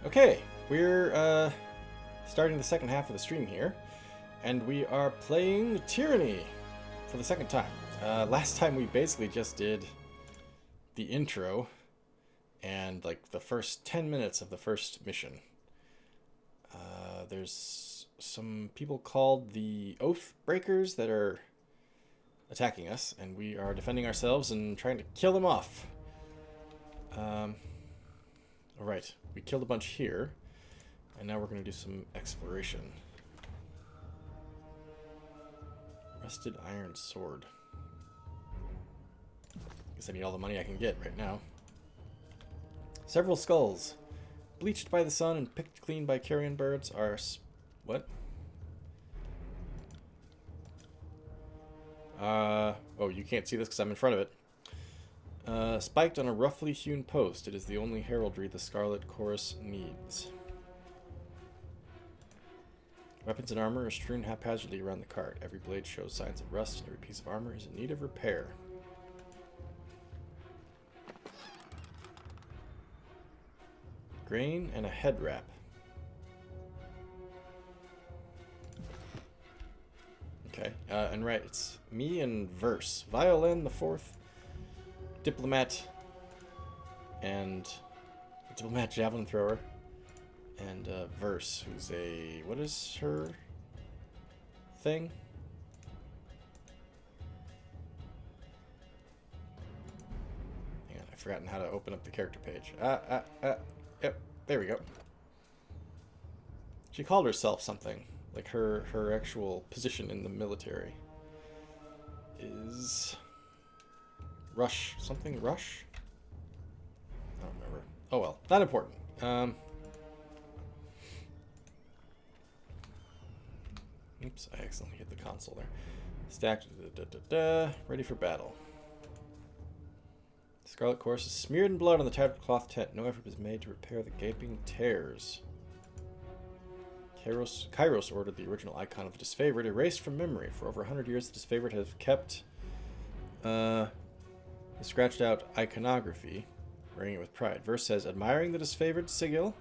Okay, we're starting the second half of the stream here, and we are playing Tyranny for the second time. Last time we basically just did the intro and like the first 10 minutes of the first mission. There's some people called the Oath Breakers that are attacking us, and we are defending ourselves and trying to kill them off. Alright, we killed a bunch here, and now we're going to do some exploration. Rusted iron sword. Guess I need all the money I can get right now. Several skulls. Bleached by the sun and picked clean by carrion birds are... What? Oh, you can't see this because I'm in front of it. Spiked on a roughly hewn post, it is the only heraldry the Scarlet Chorus needs. Weapons and armor are strewn haphazardly around the cart. Every blade shows signs of rust, and every piece of armor is in need of repair. Grain and a head wrap. Okay, and right, it's me and Verse. Violin the fourth. Diplomat javelin thrower, and Verse, who's a... what is her thing? Hang on, I've forgotten how to open up the character page. Yep, there we go. She called herself something, like her actual position in the military is... Rush. Something Rush? I don't remember. Oh well. Not important. Oops, I accidentally hit the console there. Stacked. Ready for battle. Scarlet Chorus is smeared in blood on the tattered cloth tent. No effort was made to repair the gaping tears. Kairos ordered the original icon of the disfavored erased from memory. For over 100 years, the disfavored have kept... the scratched out iconography, wearing it with pride. Verse says, admiring the disfavored sigil?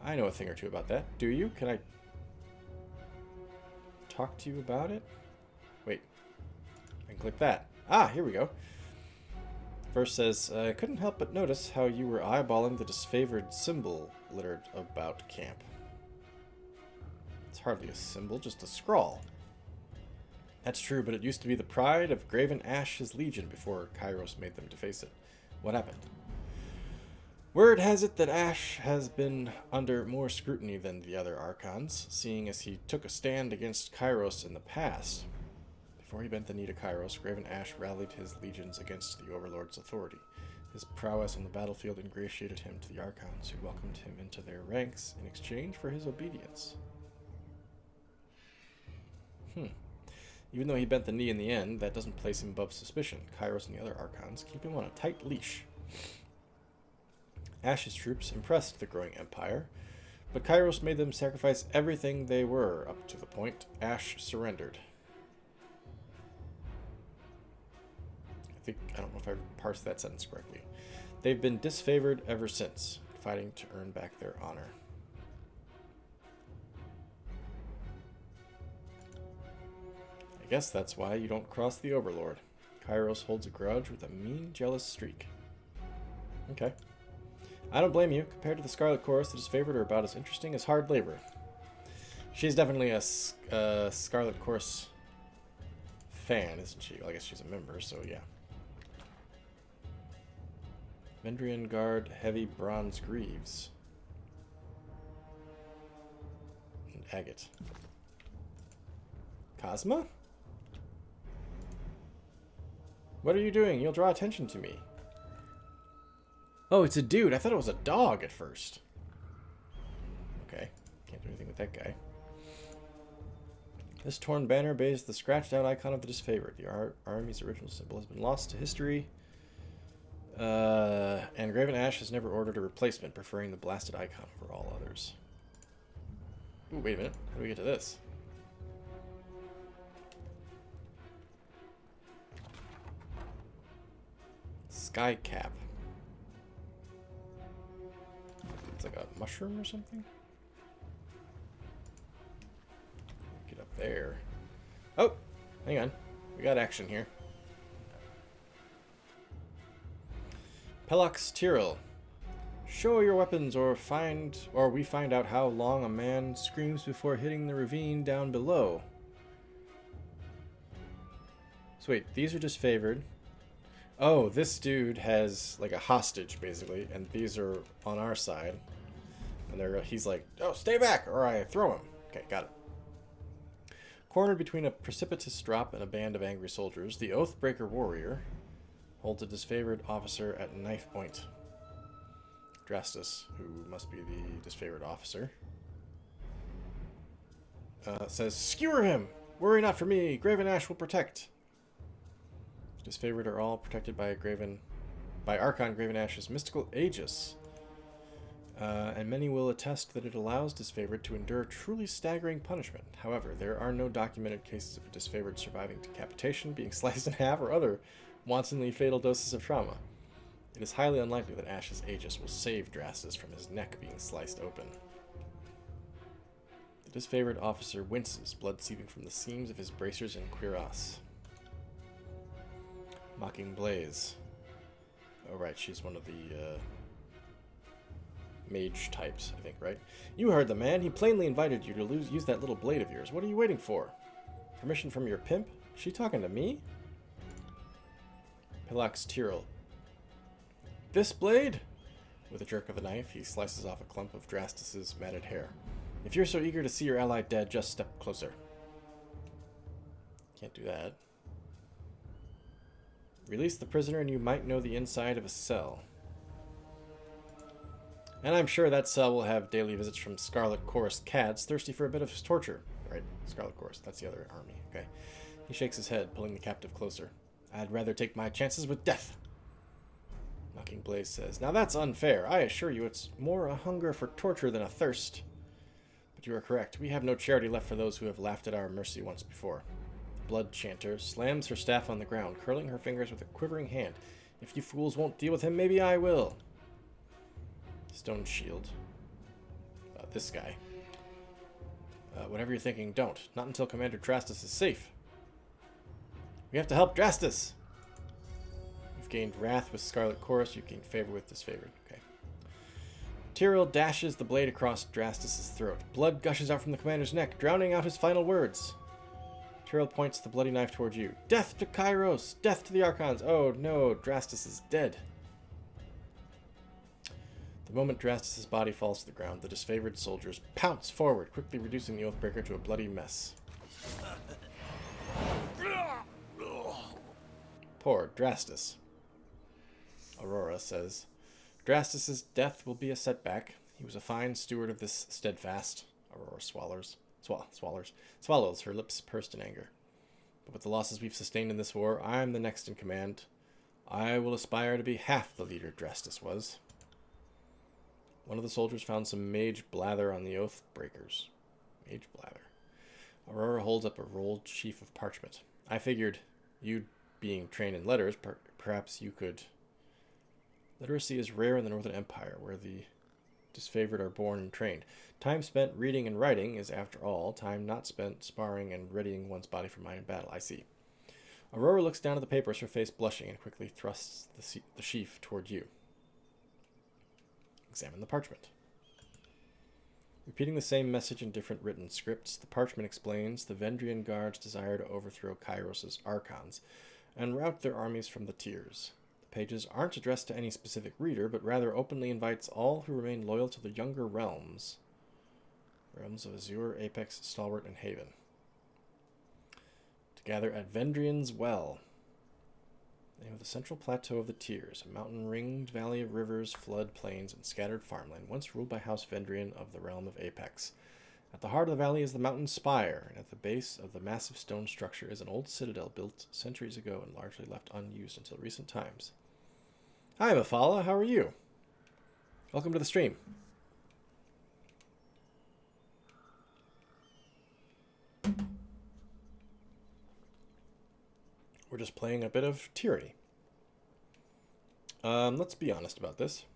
I know a thing or two about that. Do you? Can I talk to you about it? Wait. I can click that. Ah, here we go. Verse says, I couldn't help but notice how you were eyeballing the disfavored symbol littered about camp. It's hardly a symbol, just a scrawl. That's true, but it used to be the pride of Graven Ash's Legion before Kairos made them deface it. What happened? Word has it that Ash has been under more scrutiny than the other Archons, seeing as he took a stand against Kairos in the past. Before he bent the knee to Kairos, Graven Ash rallied his legions against the Overlord's authority. His prowess on the battlefield ingratiated him to the Archons, who welcomed him into their ranks in exchange for his obedience. Even though he bent the knee in the end, that doesn't place him above suspicion. Kairos and the other Archons keep him on a tight leash. Ash's troops impressed the growing empire, but Kairos made them sacrifice everything they were, up to the point Ash surrendered. I don't know if I parsed that sentence correctly. They've been disfavored ever since, fighting to earn back their honor. I guess that's why you don't cross the Overlord. Kairos holds a grudge with a mean, jealous streak. Okay. I don't blame you. Compared to the Scarlet Chorus, the disfavored are about as interesting as hard labor. She's definitely a Scarlet Chorus fan, isn't she? Well, I guess she's a member, so yeah. Vendrian Guard, heavy bronze greaves. And agate. Cosma? What are you doing? You'll draw attention to me. Oh, it's a dude. I thought it was a dog at first. Okay. Can't do anything with that guy. This torn banner bears the scratched out icon of the disfavored. The army's original symbol has been lost to history. And Graven Ash has never ordered a replacement, preferring the blasted icon over all others. Ooh, wait a minute. How do we get to this? Sky cap. It's like a mushroom or something. Get up there. Oh, hang on. We got action here. Pelox Tyrrell. Show your weapons or we find out how long a man screams before hitting the ravine down below. So wait, these are disfavored. Oh, this dude has like a hostage basically, and these are on our side. And he's like, oh, stay back or I throw him. Okay, got it. Cornered between a precipitous drop and a band of angry soldiers, the Oathbreaker warrior holds a disfavored officer at knife point. Drastus, who must be the disfavored officer, says, skewer him! Worry not for me, Graven Ash will protect. Disfavored are all protected by Archon Graven Ash's mystical Aegis. And many will attest that it allows disfavored to endure truly staggering punishment. However, there are no documented cases of a disfavored surviving decapitation, being sliced in half, or other wantonly fatal doses of trauma. It is highly unlikely that Ash's Aegis will save Drastus from his neck being sliced open. The disfavored officer winces, blood seeping from the seams of his bracers and cuirass. Mocking Blaze. Oh right, she's one of the mage types, I think, right? You heard the man. He plainly invited you to use that little blade of yours. What are you waiting for? Permission from your pimp? She talking to me? Pelox Tyrrell. This blade? With a jerk of the knife, he slices off a clump of Drastus's matted hair. If you're so eager to see your ally dead, just step closer. Can't do that. Release the prisoner and you might know the inside of a cell. And I'm sure that cell will have daily visits from Scarlet Chorus cats thirsty for a bit of torture. Right, Scarlet Chorus, that's the other army, okay. He shakes his head, pulling the captive closer. I'd rather take my chances with death. Mocking Blaze says, now that's unfair. I assure you it's more a hunger for torture than a thirst. But you are correct. We have no charity left for those who have laughed at our mercy once before. Blood Chanter slams her staff on the ground, curling her fingers with a quivering hand. If you fools won't deal with him, maybe I will. Stone Shield. This guy. Whatever you're thinking, don't. Not until Commander Drastus is safe. We have to help Drastus! You've gained wrath with Scarlet Chorus, you've gained favor with disfavored. Okay. Tyrrell dashes the blade across Drastus' throat. Blood gushes out from the commander's neck, drowning out his final words. Tyrrell points the bloody knife towards you. Death to Kairos! Death to the Archons! Oh no, Drastus is dead. The moment Drastus' body falls to the ground, the disfavored soldiers pounce forward, quickly reducing the Oathbreaker to a bloody mess. Poor Drastus. Aurora says, Drastus' death will be a setback. He was a fine steward of this steadfast. Aurora swallows, her lips pursed in anger. But with the losses we've sustained in this war, I'm the next in command. I will aspire to be half the leader Drastus was. One of the soldiers found some mage blather on the Oathbreakers. Mage blather. Aurora holds up a rolled sheaf of parchment. I figured, you being trained in letters, perhaps you could... Literacy is rare in the Northern Empire, where the disfavored are born and trained. Time spent reading and writing is, after all, time not spent sparring and readying one's body for mind in battle. I see. Aurora looks down at the papers, her face blushing, and quickly thrusts the sheaf toward you. Examine the parchment. Repeating the same message in different written scripts, the parchment explains the Vendrian guards desire to overthrow Kairos' Archons and rout their armies from the tiers. The pages aren't addressed to any specific reader, but rather openly invites all who remain loyal to the younger realms. Realms of Azure, Apex, Stalwart, and Haven. To gather at Vendrian's Well. Name of the central plateau of the Tiers, a mountain-ringed valley of rivers, flood plains, and scattered farmland, once ruled by House Vendrian of the realm of Apex. At the heart of the valley is the mountain spire, and at the base of the massive stone structure is an old citadel built centuries ago and largely left unused until recent times. Hi, Mafala, how are you? Welcome to the stream. We're just playing a bit of Tyranny. Let's be honest about this.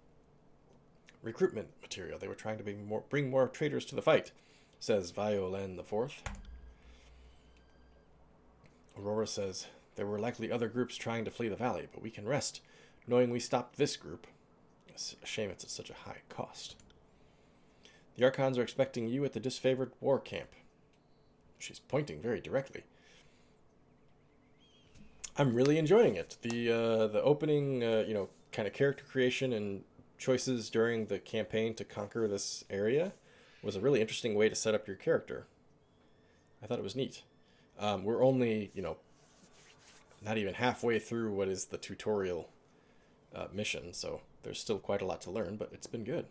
recruitment material. They were trying to bring more traders to the fight, says Violen the Fourth. Aurora says, there were likely other groups trying to flee the valley, but we can rest, knowing we stopped this group. It's a shame it's at such a high cost. The Archons are expecting you at the disfavored war camp. She's pointing very directly. I'm really enjoying it. The opening, kind of character creation and choices during the campaign to conquer this area was a really interesting way to set up your character. I thought it was neat. We're only, not even halfway through what is the tutorial mission, so there's still quite a lot to learn, but it's been good.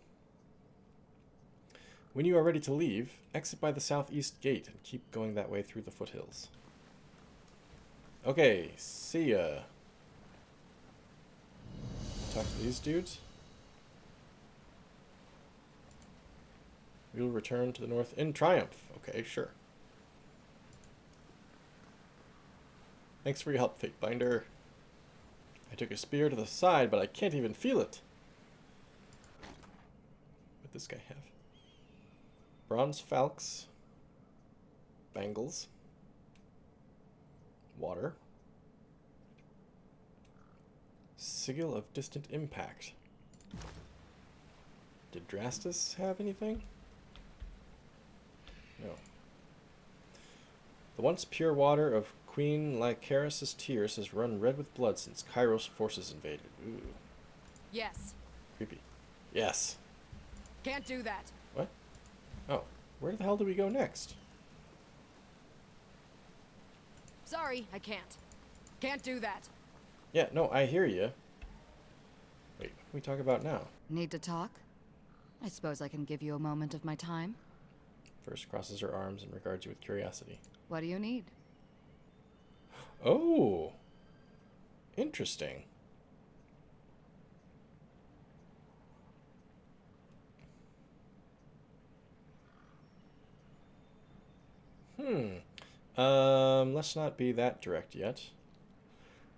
When you are ready to leave, exit by the southeast gate and keep going that way through the foothills. Okay, see ya. Talk to these dudes. We will return to the north in triumph. Okay, sure. Thanks for your help, Fatebinder. I took a spear to the side, but I can't even feel it. What does this guy have? Bronze falcons. Bangles. Water. Sigil of distant impact. Did Drastus have anything? No. The once pure water of Queen Lycaris' tears has run red with blood since Kairos forces invaded. Ooh. Yes. Creepy. Yes. Can't do that. What? Oh. Where the hell do we go next? Sorry, I can't. Can't do that. Yeah, no, I hear you. Wait, what can we talk about now? Need to talk? I suppose I can give you a moment of my time. First crosses her arms and regards you with curiosity. What do you need? Oh. Interesting. Let's not be that direct yet.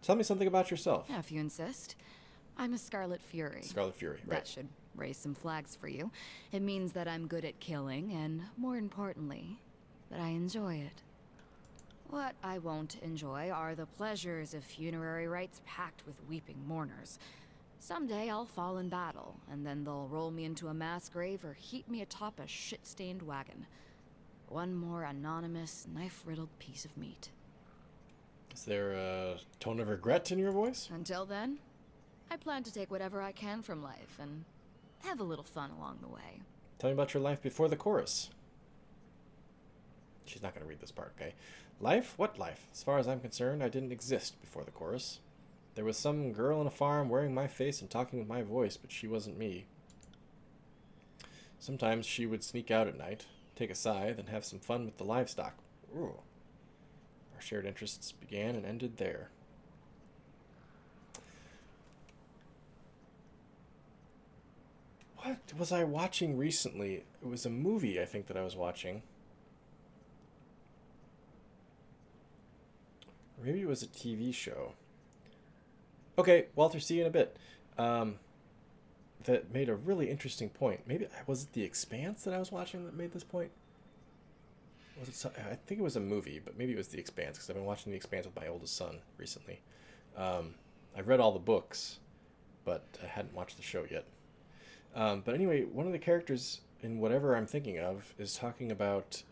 Tell me something about yourself. Yeah, if you insist. I'm a Scarlet Fury. Scarlet Fury, right. That should raise some flags for you. It means that I'm good at killing, and more importantly, that I enjoy it. What I won't enjoy are the pleasures of funerary rites packed with weeping mourners. Someday I'll fall in battle, and then they'll roll me into a mass grave or heap me atop a shit-stained wagon. One more anonymous, knife-riddled piece of meat. Is there a tone of regret in your voice? Until then, I plan to take whatever I can from life and have a little fun along the way. Tell me about your life before the chorus. She's not going to read this part, okay? Life? What life? As far as I'm concerned, I didn't exist before the chorus. There was some girl on a farm wearing my face and talking with my voice, but she wasn't me. Sometimes she would sneak out at night, take a scythe, and have some fun with the livestock. Ooh. Our shared interests began and ended there. What was I watching recently? It was a movie, I think, that I was watching. Or maybe it was a TV show. Okay, Walter, see you in a bit. That made a really interesting point. Maybe, was it The Expanse that I was watching that made this point? Was it? I think it was a movie, but maybe it was The Expanse, because I've been watching The Expanse with my oldest son recently. I've read all the books, but I hadn't watched the show yet. But anyway, one of the characters in whatever I'm thinking of is talking about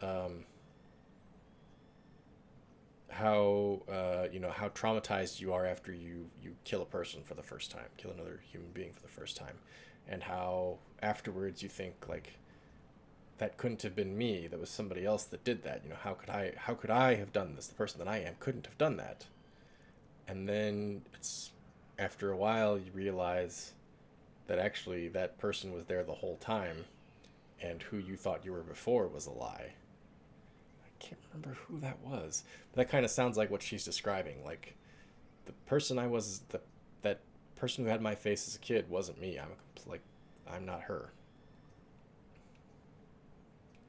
how how traumatized you are after you kill a person for the first time, kill another human being for the first time, and how afterwards you think like that couldn't have been me, that was somebody else that did that. How could I have done this? The person that I am couldn't have done that. And then it's after a while you realize that actually that person was there the whole time, and who you thought you were before was a lie. I can't remember who that was, but that kind of sounds like what she's describing. Like, the person I was, that person who had my face as a kid wasn't me. I'm not her.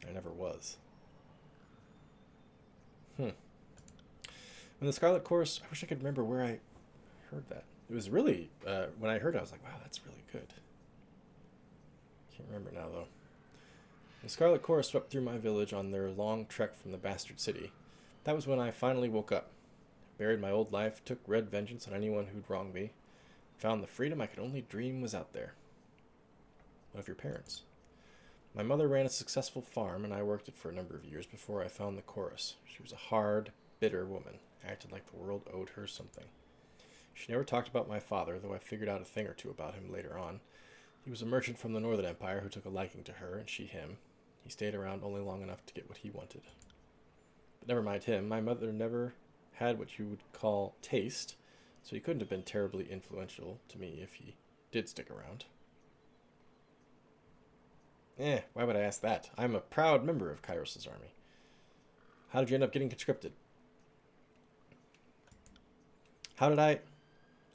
I never was. And the Scarlet Chorus, I wish I could remember where I heard that. It was really, when I heard it, I was like, wow, that's really good. Can't remember now, though. The Scarlet Chorus swept through my village on their long trek from the bastard city. That was when I finally woke up. Buried my old life, took red vengeance on anyone who'd wronged me. Found the freedom I could only dream was out there. What of your parents? My mother ran a successful farm, and I worked it for a number of years before I found the chorus. She was a hard, bitter woman, acted like the world owed her something. She never talked about my father, though I figured out a thing or two about him later on. He was a merchant from the Northern Empire who took a liking to her, and she him. He stayed around only long enough to get what he wanted. But never mind him, my mother never had what you would call taste, so he couldn't have been terribly influential to me if he did stick around. Why would I ask that? I'm a proud member of Kairos' army. How did you end up getting conscripted? How did I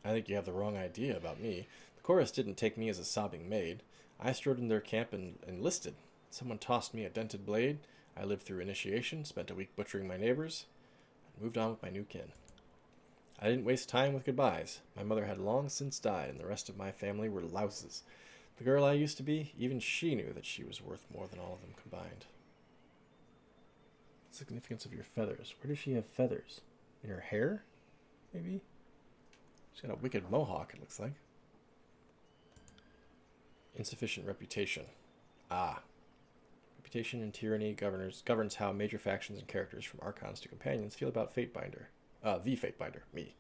think you have the wrong idea about me. The chorus didn't take me as a sobbing maid. I strode in their camp and enlisted. Someone tossed me a dented blade. I lived through initiation, spent a week butchering my neighbors, and moved on with my new kin. I didn't waste time with goodbyes. My mother had long since died, and the rest of my family were louses. The girl I used to be, even she knew that she was worth more than all of them combined. The significance of your feathers. Where does she have feathers? In her hair? Maybe? She's got a wicked mohawk, it looks like. Insufficient reputation. Reputation in Tyranny governs how major factions and characters from Archons to Companions feel about Fatebinder. The Fatebinder, me.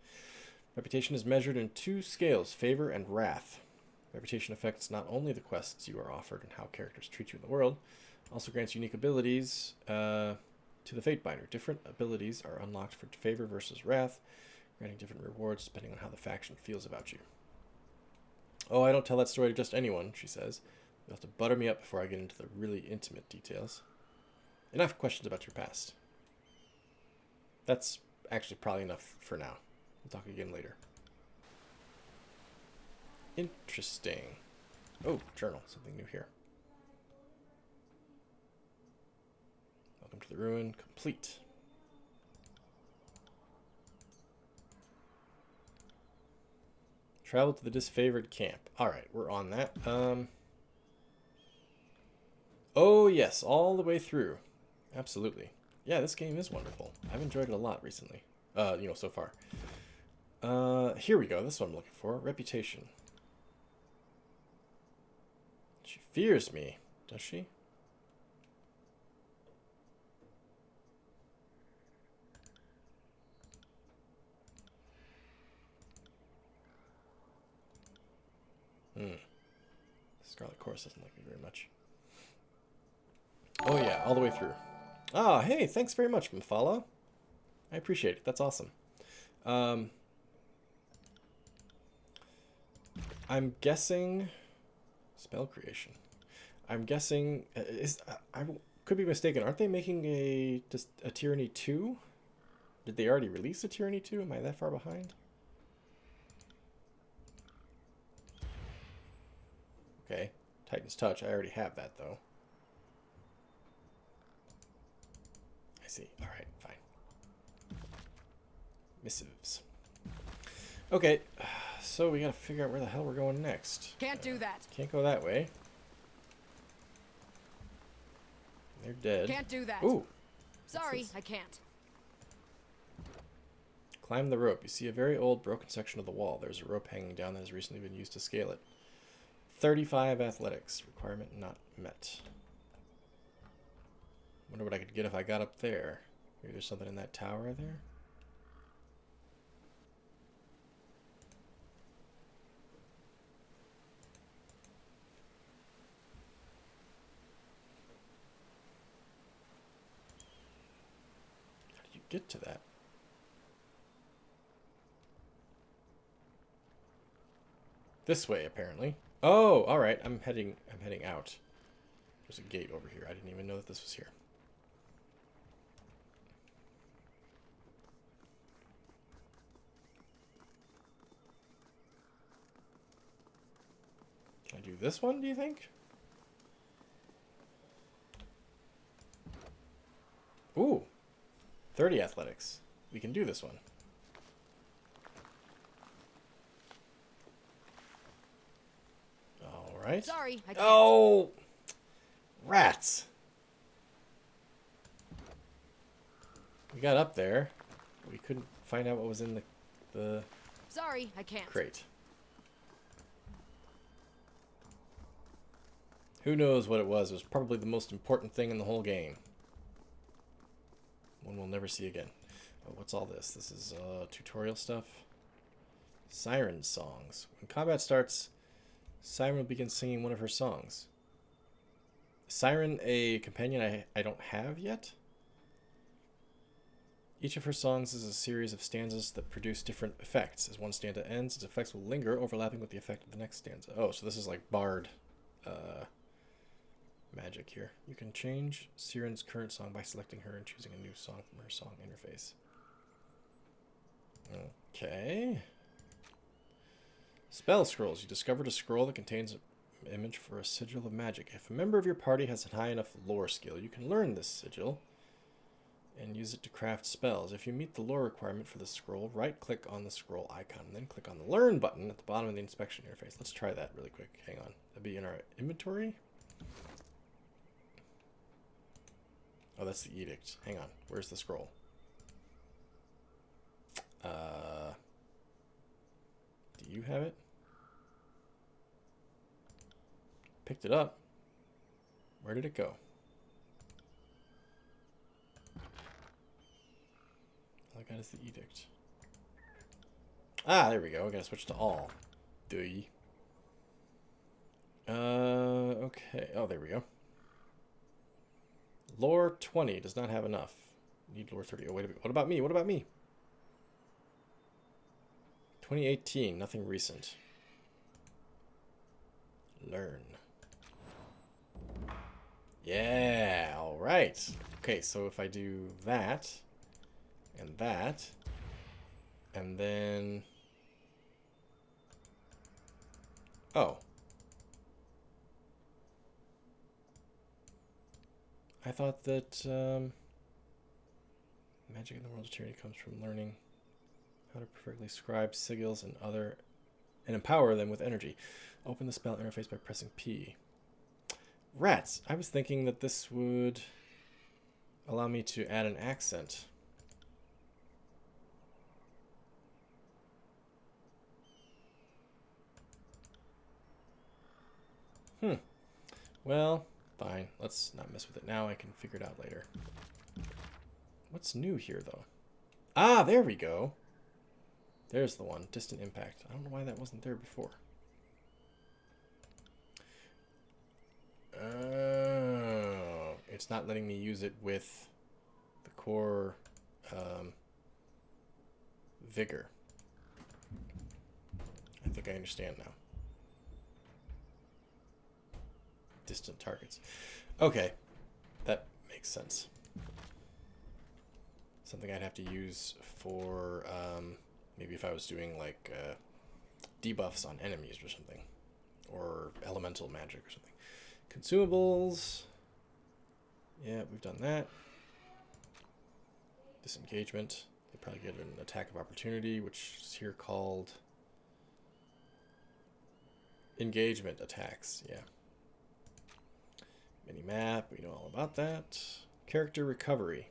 Reputation is measured in two scales, favor and wrath. Reputation affects not only the quests you are offered and how characters treat you in the world, also grants unique abilities to the Fatebinder. Different abilities are unlocked for favor versus wrath, granting different rewards depending on how the faction feels about you. Oh, I don't tell that story to just anyone, she says. You'll have to butter me up before I get into the really intimate details. Enough questions about your past. That's actually probably enough for now. We'll talk again later. Interesting. Oh, journal. Something new here. Welcome to the ruin. Complete. Travel to the disfavored camp. Alright, we're on that. Oh, yes. All the way through. Absolutely. Yeah, this game is wonderful. I've enjoyed it a lot recently. So far. Here we go. This is what I'm looking for. Reputation. She fears me, does she? Scarlet Chorus doesn't like me very much. Oh yeah, all the way through. Ah, hey, thanks very much, Mafala. I appreciate it. That's awesome. I'm guessing spell creation. I'm guessing I could be mistaken. Aren't they making a Tyranny 2? Did they already release a Tyranny 2? Am I that far behind? Okay, Titan's Touch. I already have that though. I see. All right, fine. Missives. Okay, so we gotta figure out where the hell we're going next. Can't do that. Can't go that way. They're dead. Can't do that. Ooh. Sorry, I can't. Climb the rope. You see a very old broken section of the wall. There's a rope hanging down that has recently been used to scale it. 35 athletics. Requirement not met. Wonder what I could get if I got up there. Maybe there's something in that tower there? How did you get to that? This way, apparently. Oh, all right. I'm heading out. There's a gate over here. I didn't even know that this was here. Can I do this one, do you think? Ooh. 30 athletics. We can do this one. right? Sorry, I can't. Oh! Rats! We got up there. We couldn't find out what was in the Sorry, I can't. crate. Who knows what it was? It was probably the most important thing in the whole game. One we'll never see again. Oh, what's all this? This is tutorial stuff. Siren songs. When combat starts, Siren will begin singing one of her songs. Siren, a companion I don't have yet? Each of her songs is a series of stanzas that produce different effects. As one stanza ends, its effects will linger, overlapping with the effect of the next stanza. Oh, so this is like Bard magic here. You can change Siren's current song by selecting her and choosing a new song from her song interface. Okay. Spell scrolls. You discovered a scroll that contains an image for a sigil of magic. If a member of your party has a high enough lore skill, you can learn this sigil and use it to craft spells. If you meet the lore requirement for the scroll, right-click on the scroll icon, and then click on the Learn button at the bottom of the inspection interface. Let's try that really quick. Hang on. That'd be in our inventory. Oh, that's the edict. Hang on. Where's the scroll? Do you have it? Picked it up. Where did it go? All I got is the edict. Ah, there we go. I gotta switch to all. Okay. Oh, there we go. Lore 20 does not have enough. Need lore 30. Oh, wait a minute. What about me? What about me? 2018. Nothing recent. Learn. Yeah. All right. Okay, so if I do that, and then... Oh. I thought that magic in the world of tyranny comes from learning how to perfectly scribe sigils and empower them with energy. Open the spell interface by pressing P. Rats! I was thinking that this would allow me to add an accent. Well, fine. Let's not mess with it now. I can figure it out later. What's new here, though? Ah, there we go. There's the one. Distant impact. I don't know why that wasn't there before. Oh, it's not letting me use it with the core vigor. I think I understand now. Distant targets. Okay, that makes sense. Something I'd have to use for maybe if I was doing like debuffs on enemies or something, or elemental magic or something. Consumables. Yeah, we've done that. Disengagement. They probably get an attack of opportunity, which is here called engagement attacks. Yeah. Mini-map, we know all about that. Character recovery.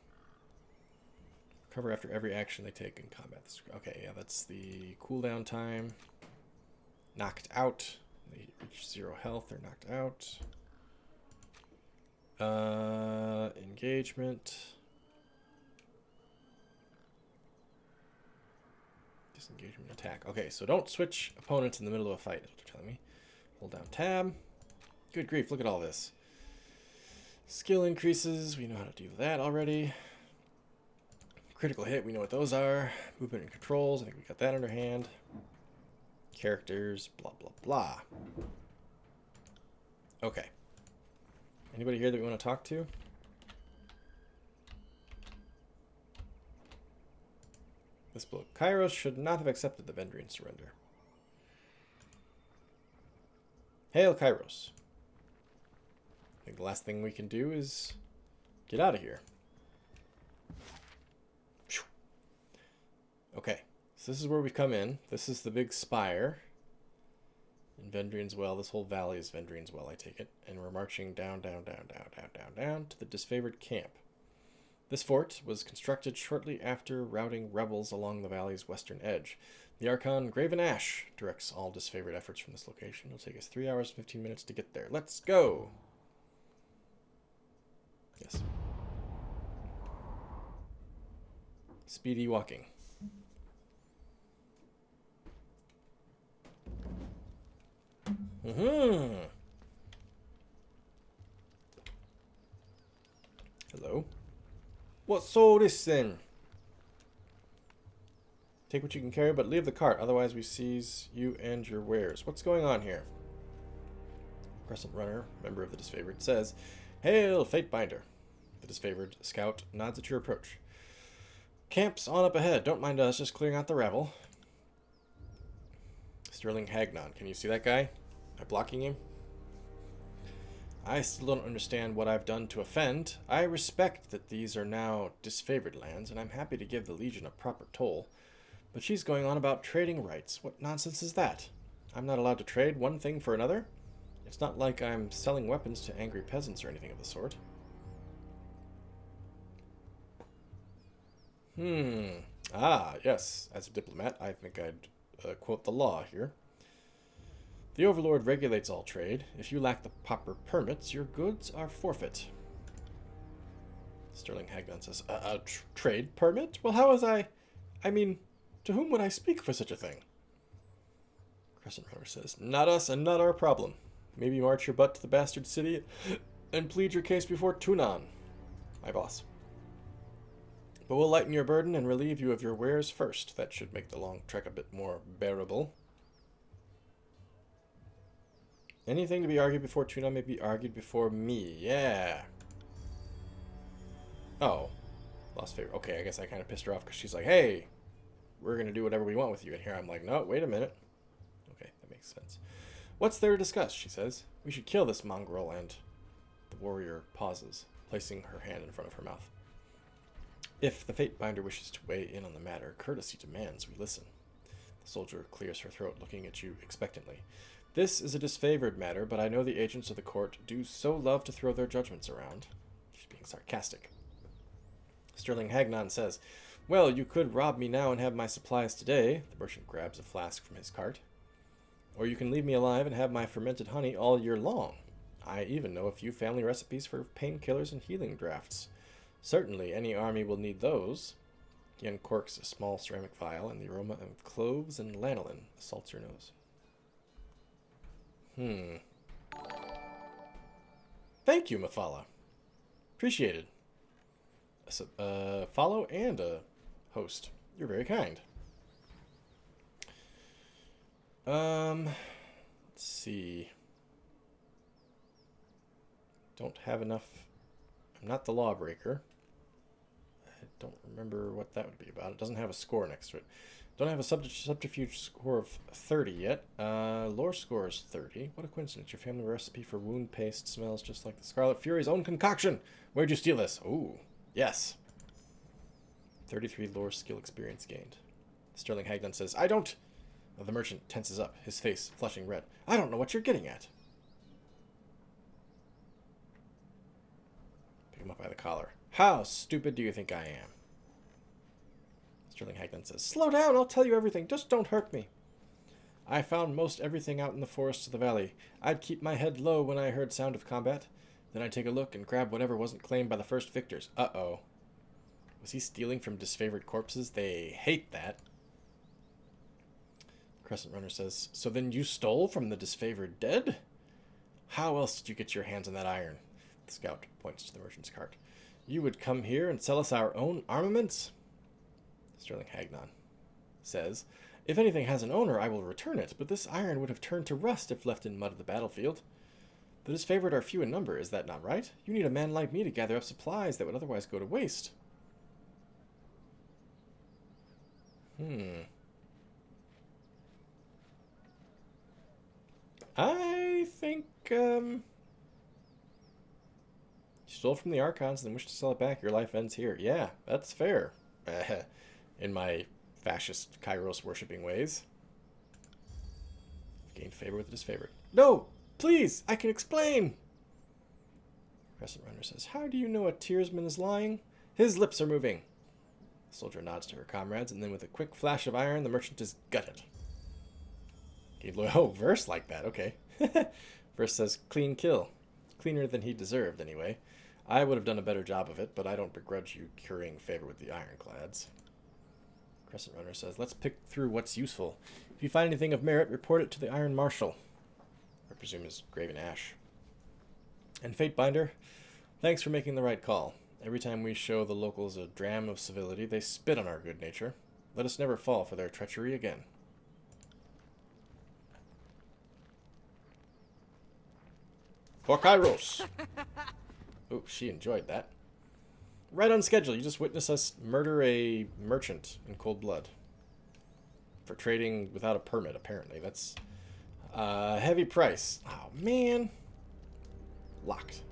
Recover after every action they take in combat. Okay, yeah, that's the cooldown time. Knocked out. They reach 0 health, they're knocked out. Engagement. Disengagement attack. Okay, so don't switch opponents in the middle of a fight, is what they're telling me. Hold down tab. Good grief, look at all this. Skill increases, we know how to do that already. Critical hit, we know what those are. Movement and controls, I think we got that under hand. Characters, blah, blah, blah. Okay. Anybody here that we want to talk to? This book. Kairos should not have accepted the Vendrian surrender. Hail, Kairos. I think the last thing we can do is get out of here. Okay, so this is where we come in. This is the big spire. In Vendrian's Well, this whole valley is Vendrian's Well, I take it. And we're marching down, down, down, down, down, down, down to the disfavored camp. This fort was constructed shortly after routing rebels along the valley's western edge. The Archon Graven Ash directs all disfavored efforts from this location. It'll take us 3 hours and 15 minutes to get there. Let's go! Yes. Speedy walking. Hello. What's all this then? Take what you can carry, but leave the cart. Otherwise, we seize you and your wares. What's going on here? Crescent Runner, member of the disfavored, says, "Hail, Fatebinder." The disfavored scout nods at your approach. Camp's on up ahead. Don't mind us, just clearing out the rabble. Sterling Hagnon. Can you see that guy? Am I blocking him? I still don't understand what I've done to offend. I respect that these are now disfavored lands, and I'm happy to give the Legion a proper toll. But she's going on about trading rights. What nonsense is that? I'm not allowed to trade one thing for another? It's not like I'm selling weapons to angry peasants or anything of the sort. Ah, yes. As a diplomat, I think I'd quote the law here. The Overlord regulates all trade. If you lack the proper permits, your goods are forfeit. Sterling Hagnon says, trade permit? Well, how was I mean, to whom would I speak for such a thing? Crescent Runner says, not us and not our problem. Maybe march your butt to the bastard city and plead your case before Tunan, my boss. But we'll lighten your burden and relieve you of your wares first. That should make the long trek a bit more bearable. Anything to be argued before Tunan may be argued before me. Yeah. Oh. Lost favor. Okay, I guess I kind of pissed her off because she's like, hey, we're going to do whatever we want with you. And here I'm like, no, wait a minute. Okay, that makes sense. What's there to discuss, she says. We should kill this mongrel, and the warrior pauses, placing her hand in front of her mouth. If the Fatebinder wishes to weigh in on the matter, courtesy demands we listen. The soldier clears her throat, looking at you expectantly. This is a disfavored matter, but I know the agents of the court do so love to throw their judgments around. She's being sarcastic. Sterling Hagnon says, well, you could rob me now and have my supplies today. The merchant grabs a flask from his cart. Or you can leave me alive and have my fermented honey all year long. I even know a few family recipes for painkillers and healing drafts. Certainly, any army will need those. He uncorks a small ceramic vial, and the aroma of cloves and lanolin assaults your nose. Thank you, Mafala. Appreciated. Follow and a host. You're very kind. Let's see. Don't have enough. I'm not the lawbreaker. I don't remember what that would be about. It doesn't have a score next to it. Don't have a subterfuge score of 30 yet. Lore score is 30. What a coincidence. Your family recipe for wound paste smells just like the Scarlet Fury's own concoction. Where'd you steal this? Ooh, yes. 33 lore skill experience gained. Sterling Hagnon says, I don't... The merchant tenses up, his face flushing red. I don't know what you're getting at. Pick him up by the collar. How stupid do you think I am? Sterling Hagnon says, slow down, I'll tell you everything. Just don't hurt me. I found most everything out in the forests of the valley. I'd keep my head low when I heard sound of combat. Then I'd take a look and grab whatever wasn't claimed by the first victors. Uh-oh. Was he stealing from disfavored corpses? They hate that. Crescent Runner says, so then you stole from the disfavored dead? How else did you get your hands on that iron? The scout points to the merchant's cart. You would come here and sell us our own armaments? Sterling Hagnon says, if anything has an owner, I will return it, but this iron would have turned to rust if left in mud of the battlefield. The disfavored are few in number, is that not right? You need a man like me to gather up supplies that would otherwise go to waste. I think, you stole from the Archons and then wish to sell it back. Your life ends here. Yeah, that's fair. In my fascist Kairos worshipping ways. Gained favor with the disfavored. No! Please! I can explain! Crescent Runner says, how do you know a tearsman is lying? His lips are moving. The soldier nods to her comrades, and then with a quick flash of iron, the merchant is gutted. Oh, verse like that, okay. Verse says, clean kill. Cleaner than he deserved, anyway. I would have done a better job of it, but I don't begrudge you currying favor with the ironclads. Crescent Runner says, let's pick through what's useful. If you find anything of merit, report it to the Iron Marshal. I presume is Graven Ash. And Fatebinder, thanks for making the right call. Every time we show the locals a dram of civility, they spit on our good nature. Let us never fall for their treachery again. For Kairos! Oh, she enjoyed that. Right on schedule. You just witness us murder a merchant in cold blood. For trading without a permit, apparently. That's a heavy price. Oh, man. Locked.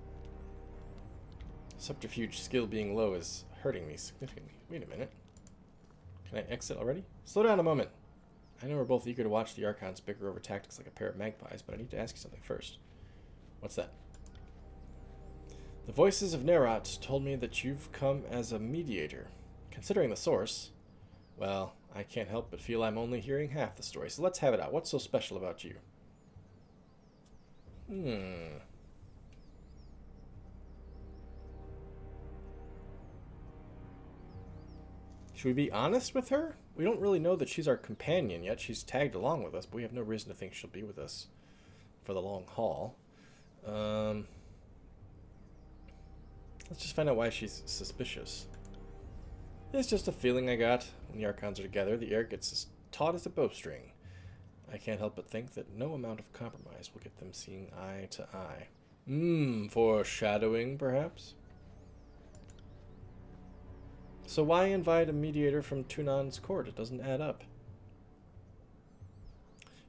Subterfuge skill being low is hurting me significantly. Wait a minute. Can I exit already? Slow down a moment. I know we're both eager to watch the Archons bicker over tactics like a pair of magpies, but I need to ask you something first. What's that? The voices of Nerat told me that you've come as a mediator. Considering the source, well, I can't help but feel I'm only hearing half the story, so let's have it out. What's so special about you? Should we be honest with her? We don't really know that she's our companion yet. She's tagged along with us, but we have no reason to think she'll be with us for the long haul. Let's just find out why she's suspicious. It's just a feeling I got. When the Archons are together, the air gets as taut as a bowstring. I can't help but think that no amount of compromise will get them seeing eye to eye. Foreshadowing, perhaps? So why invite a mediator from Tunan's court? It doesn't add up.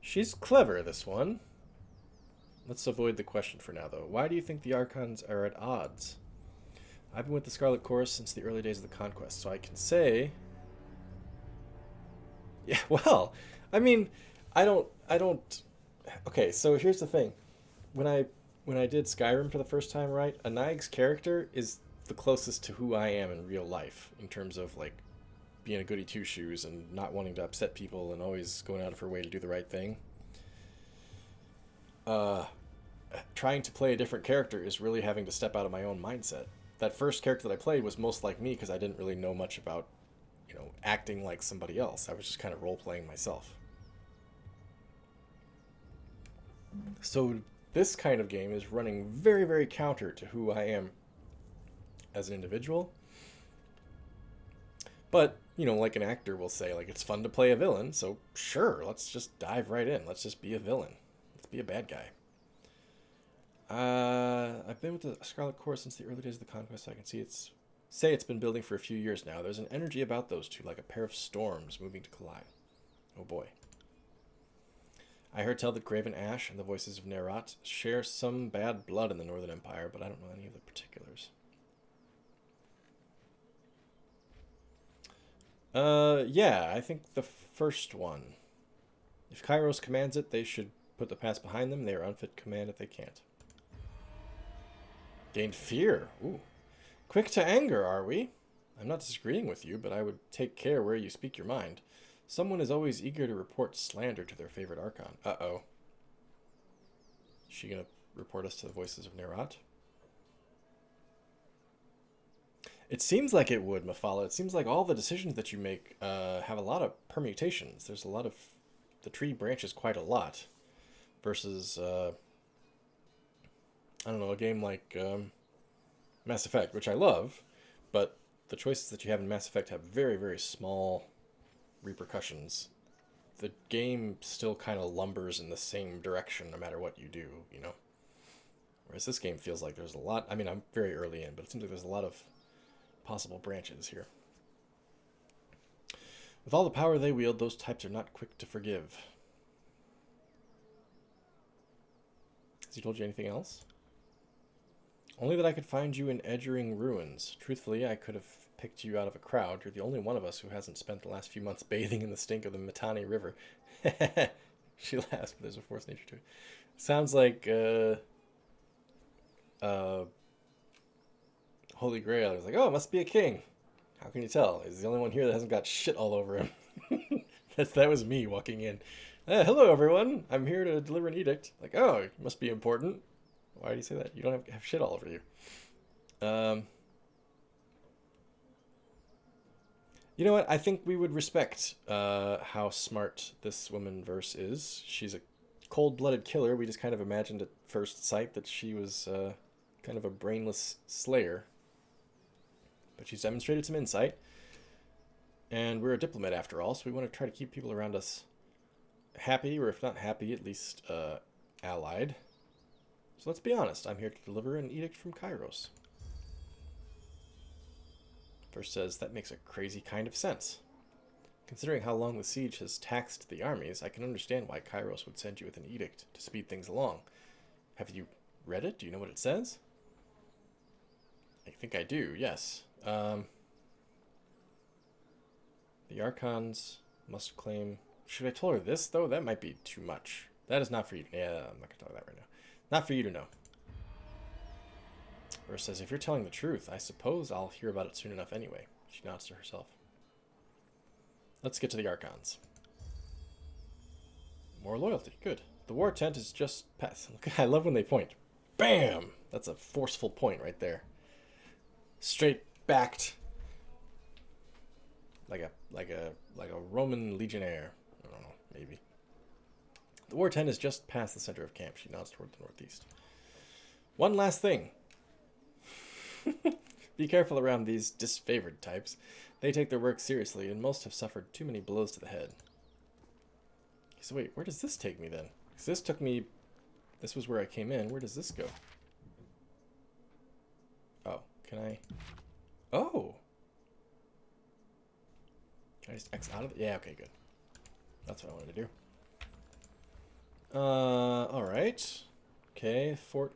She's clever, this one. Let's avoid the question for now, though. Why do you think the Archons are at odds? I've been with the Scarlet Chorus since the early days of the Conquest, so I can say... Yeah, well, I mean, I don't... Okay, so here's the thing. When I did Skyrim for the first time, right, Anaig's character is the closest to who I am in real life, in terms of, like, being a goody two-shoes and not wanting to upset people and always going out of her way to do the right thing. Trying to play a different character is really having to step out of my own mindset. That first character that I played was most like me because I didn't really know much about, acting like somebody else. I was just kind of role-playing myself. So this kind of game is running very, very counter to who I am as an individual. But, like an actor will say, like, it's fun to play a villain, so sure, let's just dive right in. Let's just be a villain. Let's be a bad guy. I've been with the Scarlet Corps since the early days of the Conquest. So I can say it's been building for a few years now. There's an energy about those two, like a pair of storms moving to collide. Oh boy. I heard tell that Graven Ash and the voices of Nerat share some bad blood in the Northern Empire, but I don't know any of the particulars. Yeah, I think the first one. If Kairos commands it, they should put the past behind them. They are unfit to command if they can't. Gained fear. Ooh. Quick to anger, are we? I'm not disagreeing with you, but I would take care where you speak your mind. Someone is always eager to report slander to their favorite Archon. Uh-oh. Is she going to report us to the voices of Nerat? It seems like it would, Mafala. It seems like all the decisions that you make have a lot of permutations. There's a lot of... The tree branches quite a lot. Versus, I don't know, a game like Mass Effect, which I love, but the choices that you have in Mass Effect have very, very small repercussions. The game still kind of lumbers in the same direction no matter what you do, Whereas this game feels like there's a lot... I mean, I'm very early in, but it seems like there's a lot of possible branches here. With all the power they wield, those types are not quick to forgive. Has he told you anything else? Only that I could find you in Edgering Ruins. Truthfully, I could have picked you out of a crowd. You're the only one of us who hasn't spent the last few months bathing in the stink of the Mittani River. She laughs, but there's a forced nature to it. Sounds like Holy Grail. I was like, oh, it must be a king. How can you tell? He's the only one here that hasn't got shit all over him. That was me walking in. Hello, everyone. I'm here to deliver an edict. Like, oh, it must be important. Why do you say that? You don't have shit all over you. You know what? I think we would respect how smart this woman verse is. She's a cold-blooded killer. We just kind of imagined at first sight that she was kind of a brainless slayer. But she's demonstrated some insight. And we're a diplomat after all, so we want to try to keep people around us happy, or if not happy, at least allied. So let's be honest. I'm here to deliver an edict from Kairos. Verse says, that makes a crazy kind of sense. Considering how long the siege has taxed the armies, I can understand why Kairos would send you with an edict to speed things along. Have you read it? Do you know what it says? I think I do, yes. The Archons must claim... Should I tell her this, though? That might be too much. That is not for you to... Yeah, I'm not going to tell her that right now. Not for you to know. Verse says, if you're telling the truth, I suppose I'll hear about it soon enough anyway. She nods to herself. Let's get to the Archons. More loyalty. Good. The war tent is just past. I love when they point. Bam! That's a forceful point right there. Straight backed. Like a Roman legionnaire. I don't know, maybe. The war tent is just past the center of camp. She nods toward the northeast. One last thing. Be careful around these disfavored types. They take their work seriously, and most have suffered too many blows to the head. So wait, where does this take me then? Because this took me... This was where I came in. Where does this go? Oh, can I... Oh! Can I just X out of it? Yeah, okay, good. That's what I wanted to do. Alright. Okay, fort...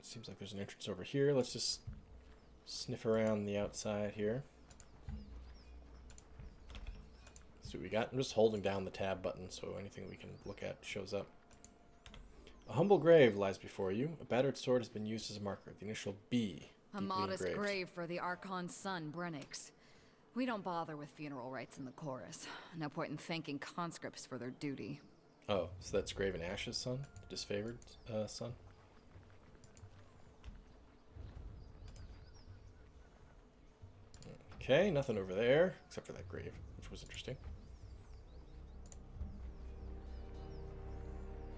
Seems like there's an entrance over here. Let's just sniff around the outside here. See what we got. I'm just holding down the tab button so anything we can look at shows up. A humble grave lies before you. A battered sword has been used as a marker. The initial B. A modest grave for the Archon's son, Brennix. We don't bother with funeral rites in the chorus. No point in thanking conscripts for their duty. Oh, so that's Graven Ash's son? The disfavored son? Okay, nothing over there, except for that grave, which was interesting.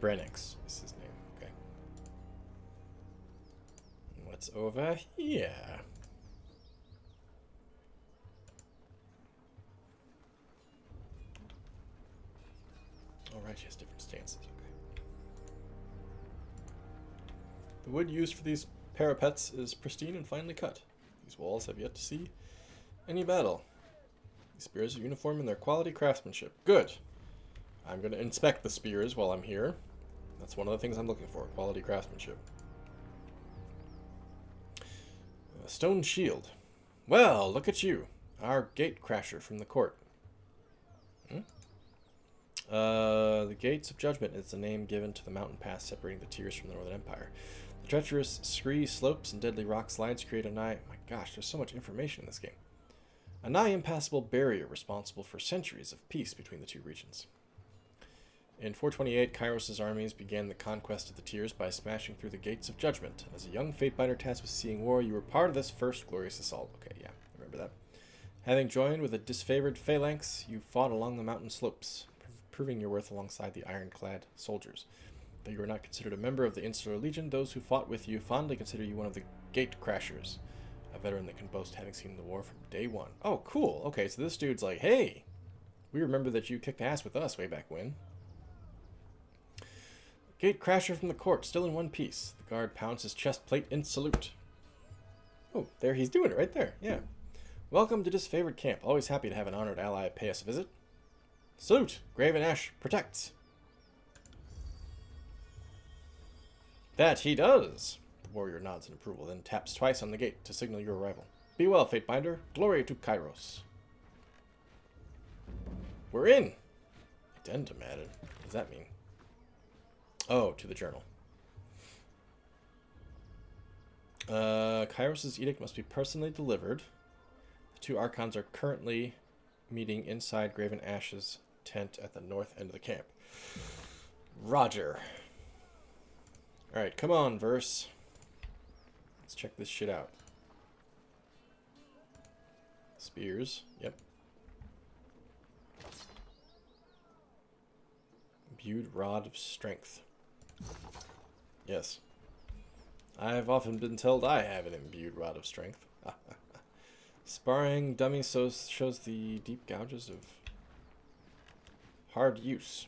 Brennix is his name, okay. And what's over here? Alright, she has different stances, okay. The wood used for these parapets is pristine and finely cut. These walls have yet to see any battle. These spears are uniform in their quality craftsmanship. Good. I'm going to inspect the spears while I'm here. That's one of the things I'm looking for, quality craftsmanship. A stone shield. Well, look at you. Our gate crasher from the court. The Gates of Judgment is the name given to the mountain pass separating the tiers from the Northern Empire. The treacherous scree slopes and deadly rock slides create a nigh... My gosh, there's so much information in this game. A nigh impassable barrier responsible for centuries of peace between the two regions. In 428, Kairos' armies began the conquest of the tiers by smashing through the Gates of Judgment. As a young Fatebinder tasked with seeing war, you were part of this first glorious assault. Okay, yeah, I remember that. Having joined with a disfavored phalanx, you fought along the mountain slopes, proving your worth alongside the ironclad soldiers. Though you were not considered a member of the Insular Legion, those who fought with you fondly consider you one of the Gate Crashers, a veteran that can boast having seen the war from day one. Oh, cool. Okay, so this dude's like, hey, we remember that you kicked ass with us way back when. Gate Crasher from the court, still in one piece. The guard pounds his chest plate in salute. Oh, there he's doing it right there. Yeah. Welcome to disfavored camp. Always happy to have an honored ally pay us a visit. Salute! Graven Ash protects. That he does. The warrior nods in approval, then taps twice on the gate to signal your arrival. Be well, Fatebinder. Glory to Kairos. We're in. Addendum added. What does that mean? Oh, to the journal. Kairos' edict must be personally delivered. The two Archons are currently meeting inside Graven Ash's tent at the north end of the camp. Roger. Alright, come on, Verse. Let's check this shit out. Spears. Yep. Imbued Rod of Strength. Yes. I've often been told I have an imbued Rod of Strength. Sparring dummy shows the deep gouges of hard use.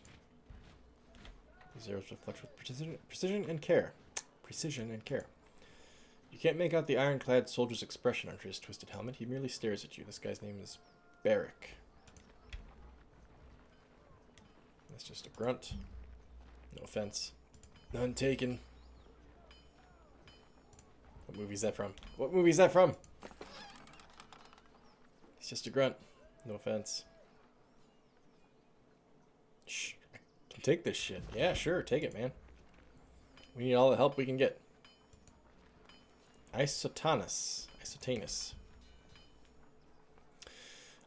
These arrows reflect with precision and care. Precision and care. You can't make out the ironclad soldier's expression under his twisted helmet. He merely stares at you. This guy's name is Barrick. That's just a grunt. No offense. None taken. What movie is that from? What movie is that from? It's just a grunt. No offense. Shh. I can take this shit. Yeah, sure. Take it, man. We need all the help we can get. Isotanus.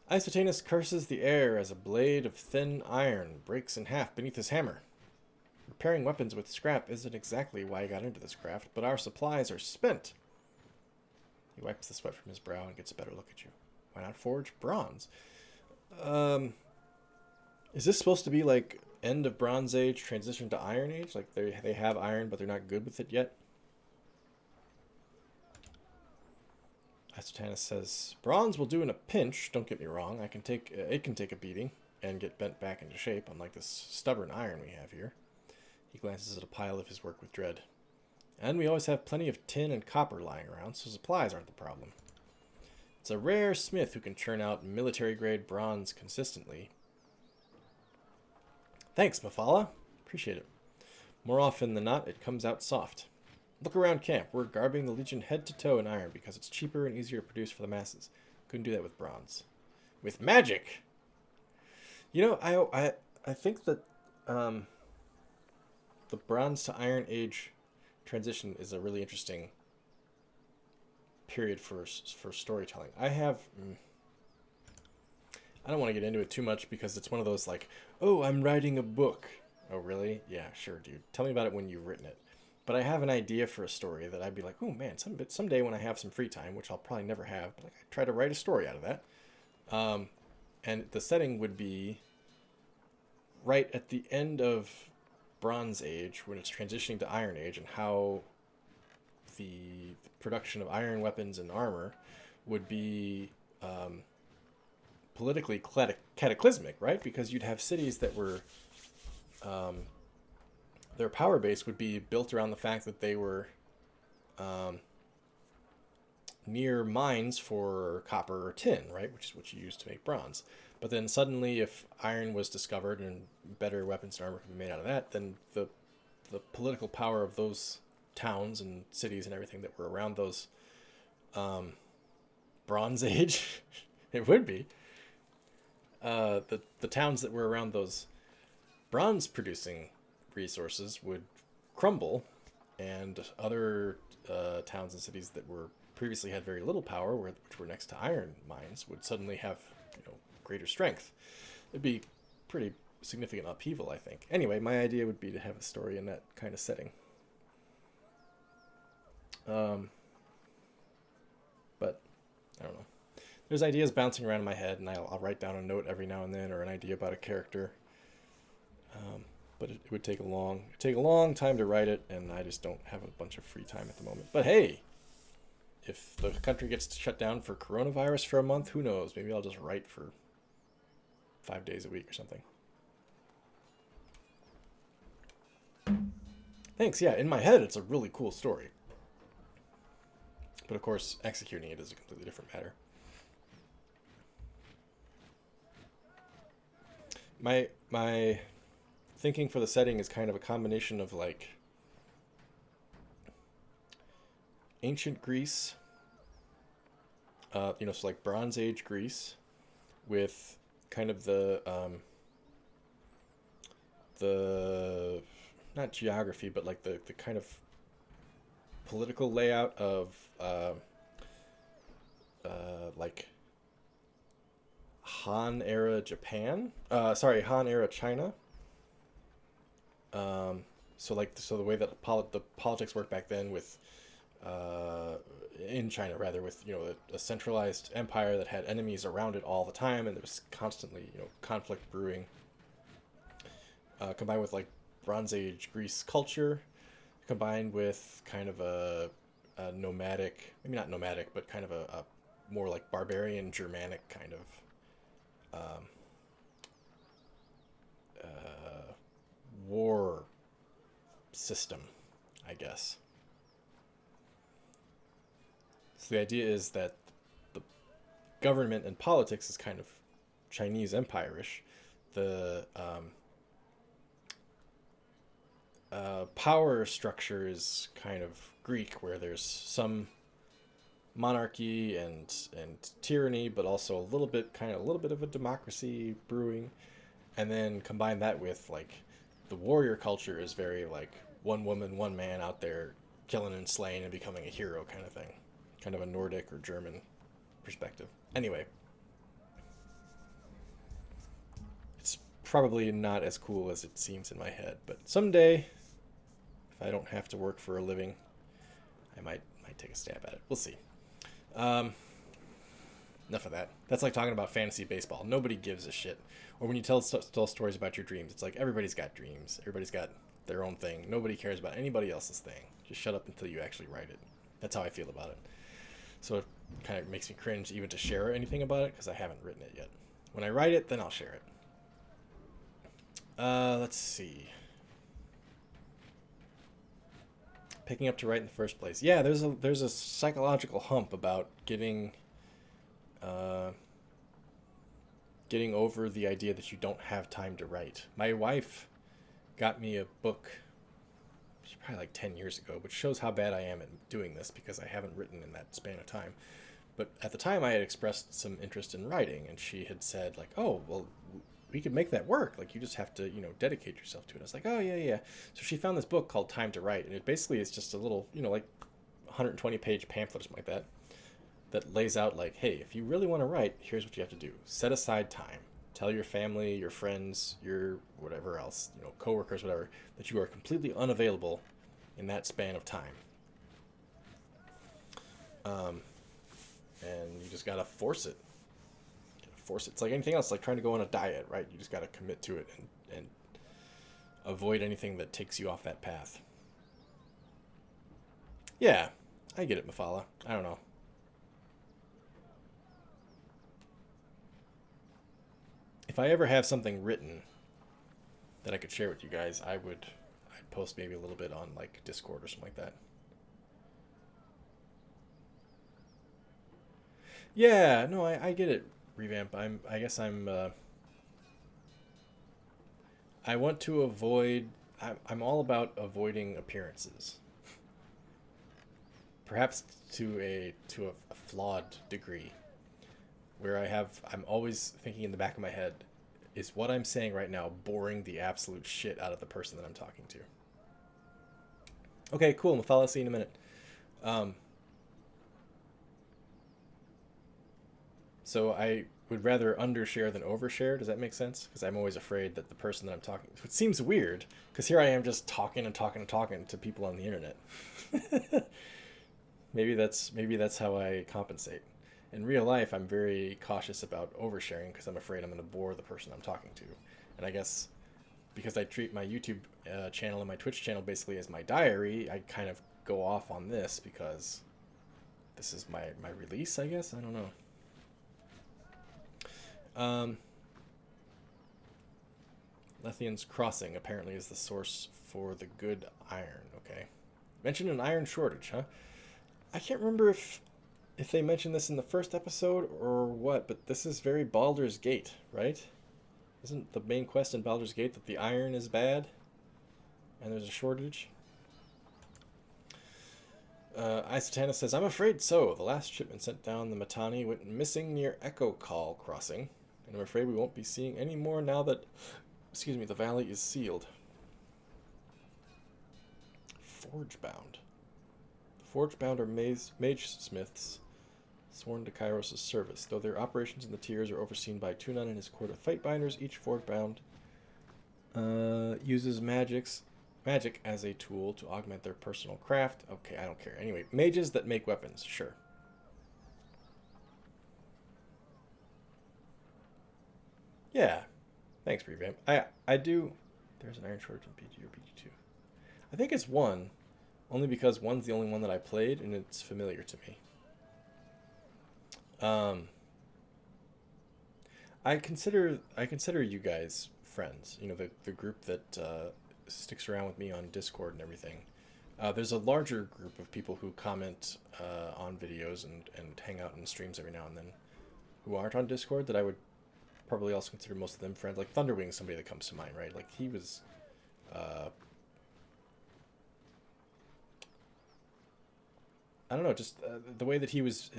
Isotanus curses the air as a blade of thin iron breaks in half beneath his hammer. Repairing weapons with scrap isn't exactly why I got into this craft, but our supplies are spent. He wipes the sweat from his brow and gets a better look at you. Why not forge bronze? Is this supposed to be like end of Bronze Age, transition to Iron Age? Like they have iron, but they're not good with it yet? Isotanus says, bronze will do in a pinch, don't get me wrong. It can take a beating and get bent back into shape, unlike this stubborn iron we have here. He glances at a pile of his work with dread. And we always have plenty of tin and copper lying around, so supplies aren't the problem. It's a rare smith who can churn out military-grade bronze consistently. Thanks, Mafala. Appreciate it. More often than not, it comes out soft. Look around camp. We're garbing the Legion head to toe in iron because it's cheaper and easier to produce for the masses. Couldn't do that with bronze. With magic! You know, I think that the Bronze to Iron Age transition is a really interesting period for storytelling. I don't want to get into it too much because it's one of those like, oh, I'm writing a book. Oh, really? Yeah, sure, dude. Tell me about it when you've written it. But I have an idea for a story that I'd be like, oh man, someday when I have some free time, which I'll probably never have, but I try to write a story out of that. And the setting would be right at the end of Bronze Age, when it's transitioning to Iron Age, and how the production of iron weapons and armor would be politically cataclysmic, right? Because you'd have cities that were... their power base would be built around the fact that they were near mines for copper or tin, right? Which is what you use to make bronze. But then suddenly, if iron was discovered and better weapons and armor could be made out of that, then the political power of those towns and cities and everything that were around those Bronze Age, it would be, the towns that were around those bronze producing resources would crumble, and other towns and cities that were previously had very little power, which were next to iron mines, would suddenly have greater strength. It'd be pretty significant upheaval, I think. Anyway, my idea would be to have a story in that kind of setting. But I don't know. There's ideas bouncing around in my head, and I'll write down a note every now and then, or an idea about a character. But it would take a long time to write it, and I just don't have a bunch of free time at the moment. But hey, if the country gets shut down for coronavirus for a month, who knows? Maybe I'll just write for 5 days a week or something. Thanks. Yeah, in my head, it's a really cool story. But of course, executing it is a completely different matter. My thinking for the setting is kind of a combination of like ancient Greece, so like Bronze Age Greece, with kind of the not geography, but like the kind of political layout of like Han era Japan. Han era China. So the way that the politics worked back then with in China rather, with a centralized empire that had enemies around it all the time, and there was constantly conflict brewing. Combined with like Bronze Age Greece culture, combined with kind of a nomadic, maybe not nomadic, but kind of a more like barbarian Germanic kind of war system, I guess. So the idea is that the government and politics is kind of Chinese empire-ish. The power structure is kind of Greek, where there's some monarchy and tyranny, but also a little bit of a democracy brewing. And then combine that with like the warrior culture is very like one woman, one man out there killing and slaying and becoming a hero kind of thing. Kind of a Nordic or German perspective. Anyway, it's probably not as cool as it seems in my head, but someday, if I don't have to work for a living, I might take a stab at it. We'll see. Enough of that. That's like talking about fantasy baseball. Nobody gives a shit. Or when you tell stories about your dreams, it's like everybody's got dreams. Everybody's got their own thing. Nobody cares about anybody else's thing. Just shut up until you actually write it. That's how I feel about it. So it kind of makes me cringe even to share anything about it because I haven't written it yet. When I write it, then I'll share it. Let's see. Picking up to write in the first place. Yeah, there's a psychological hump about getting over the idea that you don't have time to write. My wife got me a book probably like 10 years ago, which shows how bad I am at doing this because I haven't written in that span of time. But at the time I had expressed some interest in writing, and she had said like, oh, well, we could make that work. Like, you just have to, dedicate yourself to it. I was like, oh, yeah. So she found this book called Time to Write, and it basically is just a little, like 120-page pamphlet or something like that lays out like, hey, if you really want to write, here's what you have to do. Set aside time. Tell your family, your friends, your whatever else, coworkers, whatever, that you are completely unavailable in that span of time. And you just gotta force it. It's like anything else, like trying to go on a diet, right? You just gotta commit to it and avoid anything that takes you off that path. Yeah, I get it, Mafala. I don't know. If I ever have something written that I could share with you guys, I'd post maybe a little bit on like Discord or something like that. Yeah, no, I get it, Revamp. I guess I want to avoid. I'm all about avoiding appearances. Perhaps to a flawed degree, where I'm always thinking in the back of my head, is what I'm saying right now boring the absolute shit out of the person that I'm talking to? Okay, cool. Mafala, see you in a minute. So I would rather undershare than overshare. Does that make sense? Because I'm always afraid that the person that I'm talking to, it seems weird, because here I am just talking to people on the internet. Maybe that's how I compensate. In real life, I'm very cautious about oversharing because I'm afraid I'm going to bore the person I'm talking to. And I guess because I treat my YouTube channel and my Twitch channel basically as my diary, I kind of go off on this because this is my release, I guess. I don't know. Lethian's Crossing apparently is the source for the good iron. Okay. Mentioned an iron shortage, huh? I can't remember if they mentioned this in the first episode or what, but this is very Baldur's Gate, right? Isn't the main quest in Baldur's Gate that the iron is bad and there's a shortage? Isotana says, I'm afraid so. The last shipment sent down the Matani went missing near Echo Call Crossing, and I'm afraid we won't be seeing any more now that, the valley is sealed. Forgebound. The Forgebound are mage smiths sworn to Kairos' service. Though their operations in the tiers are overseen by Tunon and his court of Fightbinders, each Forgebound uses magic as a tool to augment their personal craft. Okay, I don't care. Anyway, mages that make weapons, sure. Yeah. Thanks, Revamp. I do... There's an iron shortage in PG or PG2. I think it's 1, only because 1's the only one that I played, and it's familiar to me. I consider you guys friends. You know, the group that sticks around with me on Discord and everything. There's a larger group of people who comment on videos and hang out in streams every now and then who aren't on Discord that I would probably also consider most of them friends. Like Thunderwing, somebody that comes to mind, right? Like he was... I don't know, just the way that he was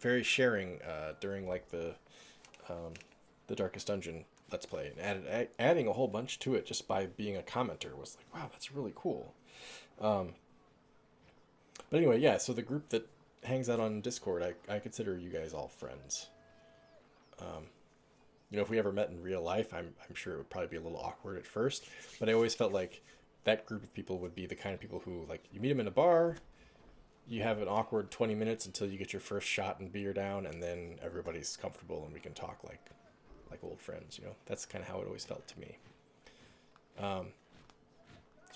very sharing during like the Darkest Dungeon Let's Play, and adding a whole bunch to it just by being a commenter was like, wow, that's really cool. But anyway, yeah, so the group that hangs out on Discord, I consider you guys all friends. You know, if we ever met in real life, I'm sure it would probably be a little awkward at first, but I always felt like that group of people would be the kind of people who, like, you meet them in a bar, you have an awkward 20 minutes until you get your first shot and beer down, and then everybody's comfortable and we can talk like old friends, you know? That's kind of how it always felt to me. So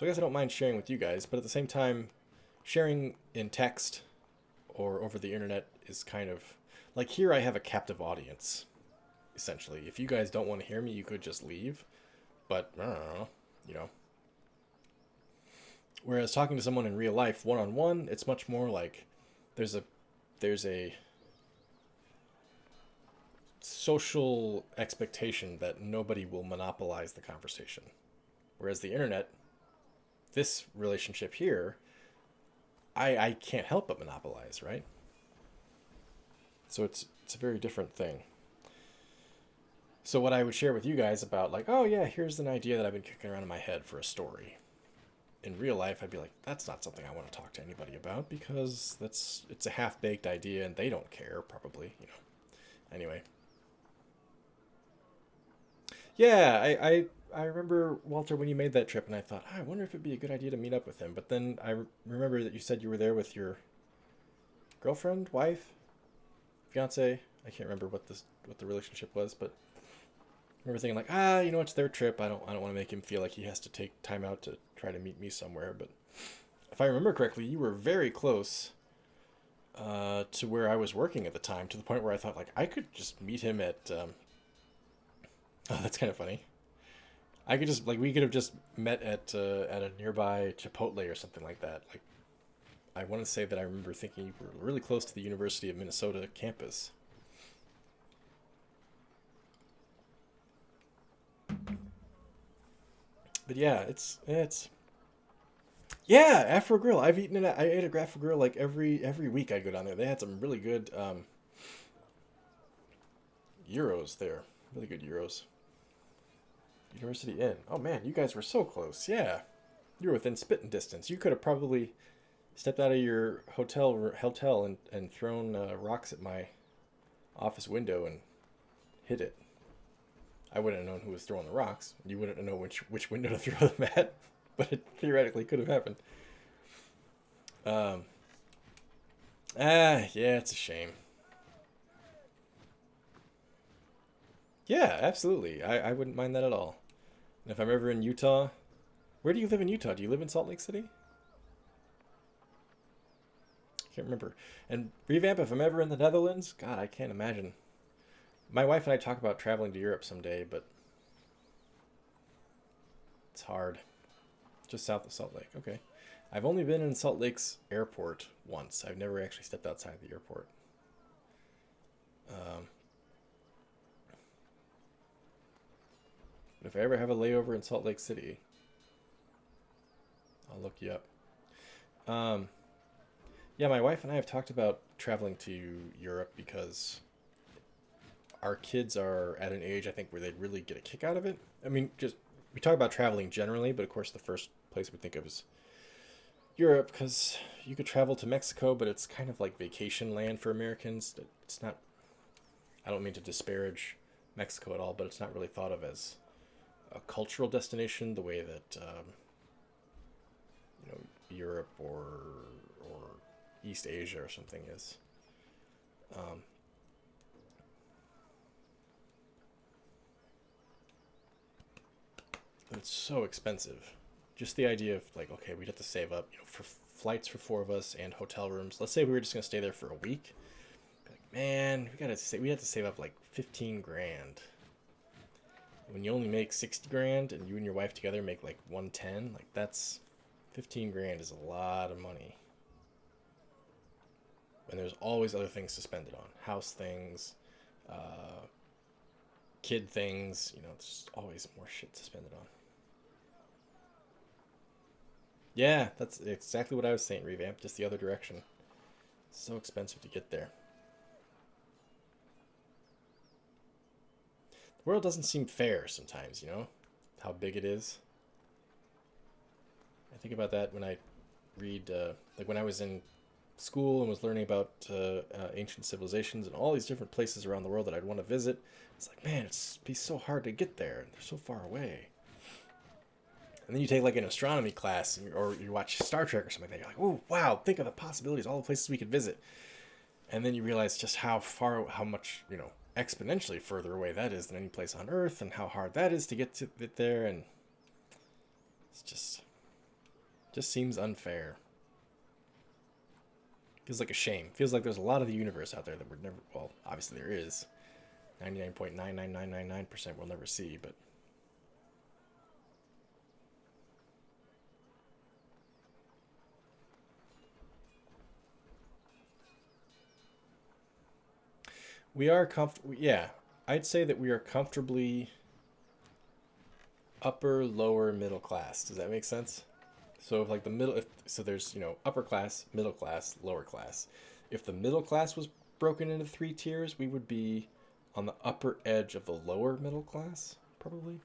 I guess I don't mind sharing with you guys, but at the same time, sharing in text or over the internet is kind of... Like, here I have a captive audience, essentially. If you guys don't want to hear me, you could just leave, but, I don't know, you know. Whereas talking to someone in real life, one-on-one, it's much more like there's a social expectation that nobody will monopolize the conversation. Whereas the internet, this relationship here, I can't help but monopolize, right? So it's a very different thing. So what I would share with you guys about, like, oh yeah, here's an idea that I've been kicking around in my head for a story. In real life, I'd be like, that's not something I want to talk to anybody about because it's a half-baked idea and they don't care, probably, you know. Anyway. Yeah, I remember, Walter, when you made that trip, and I thought, I wonder if it'd be a good idea to meet up with him. But then I remember that you said you were there with your girlfriend, wife, fiance. I can't remember what the relationship was, but I remember thinking like, you know, it's their trip. I don't want to make him feel like he has to take time out to try to meet me somewhere. But if I remember correctly, you were very close to where I was working at the time, to the point where I thought, like, I could just meet him at... Oh, that's kind of funny. I could just, like, we could have just met at a nearby Chipotle or something like that. Like, I want to say that I remember thinking you were really close to the University of Minnesota campus. But yeah, it's yeah, Afro Grill. I ate at Afro Grill like every week. I go down there. They had some really good gyros there. Really good gyros. University Inn. Oh man, you guys were so close. Yeah, you were within spitting distance. You could have probably stepped out of your hotel and thrown rocks at my office window and hit it. I wouldn't have known who was throwing the rocks. You wouldn't have known which window to throw them at, but it theoretically could have happened. Yeah, it's a shame. Yeah, absolutely. I wouldn't mind that at all. And if I'm ever in Utah, where do you live in Utah? Do you live in Salt Lake City? Can't remember. And Revamp, if I'm ever in the Netherlands, God, I can't imagine. My wife and I talk about traveling to Europe someday, but it's hard. Just south of Salt Lake. Okay. I've only been in Salt Lake's airport once. I've never actually stepped outside the airport. If I ever have a layover in Salt Lake City, I'll look you up. Yeah, my wife and I have talked about traveling to Europe because our kids are at an age, I think, where they'd really get a kick out of it. I mean, just we talk about traveling generally, but of course the first place we think of is Europe, because you could travel to Mexico, but it's kind of like vacation land for Americans. It's not. I don't mean to disparage Mexico at all, but it's not really thought of as a cultural destination the way that Europe or East Asia or something is. But it's so expensive. Just the idea of like, okay, we'd have to save up, for flights for 4 of us and hotel rooms. Let's say we were just gonna stay there for a week. Like, man, we had to save up like 15 grand. When you only make 60 grand and you and your wife together make like 110, like that's 15 grand is a lot of money. And there's always other things to spend it on. House things, kid things, there's always more shit to spend it on. Yeah, that's exactly what I was saying, Revamp, just the other direction. So expensive to get there. The world doesn't seem fair sometimes, how big it is. I think about that when I read, like when I was in school and was learning about ancient civilizations and all these different places around the world that I'd want to visit. It's like, man, it'd be so hard to get there, and they're so far away. And then you take like an astronomy class, or you watch Star Trek or something like that. You're like, oh, wow, think of the possibilities, all the places we could visit. And then you realize just how much, exponentially further away that is than any place on Earth, and how hard that is to get there. And it's just seems unfair. Feels like a shame. Feels like there's a lot of the universe out there that we're never, well, obviously there is. 99.99999% we'll never see, but we are yeah, I'd say that we are comfortably upper, lower, middle class. Does that make sense? So if like the middle, so there's, upper class, middle class, lower class. If the middle class was broken into 3 tiers, we would be on the upper edge of the lower middle class, probably.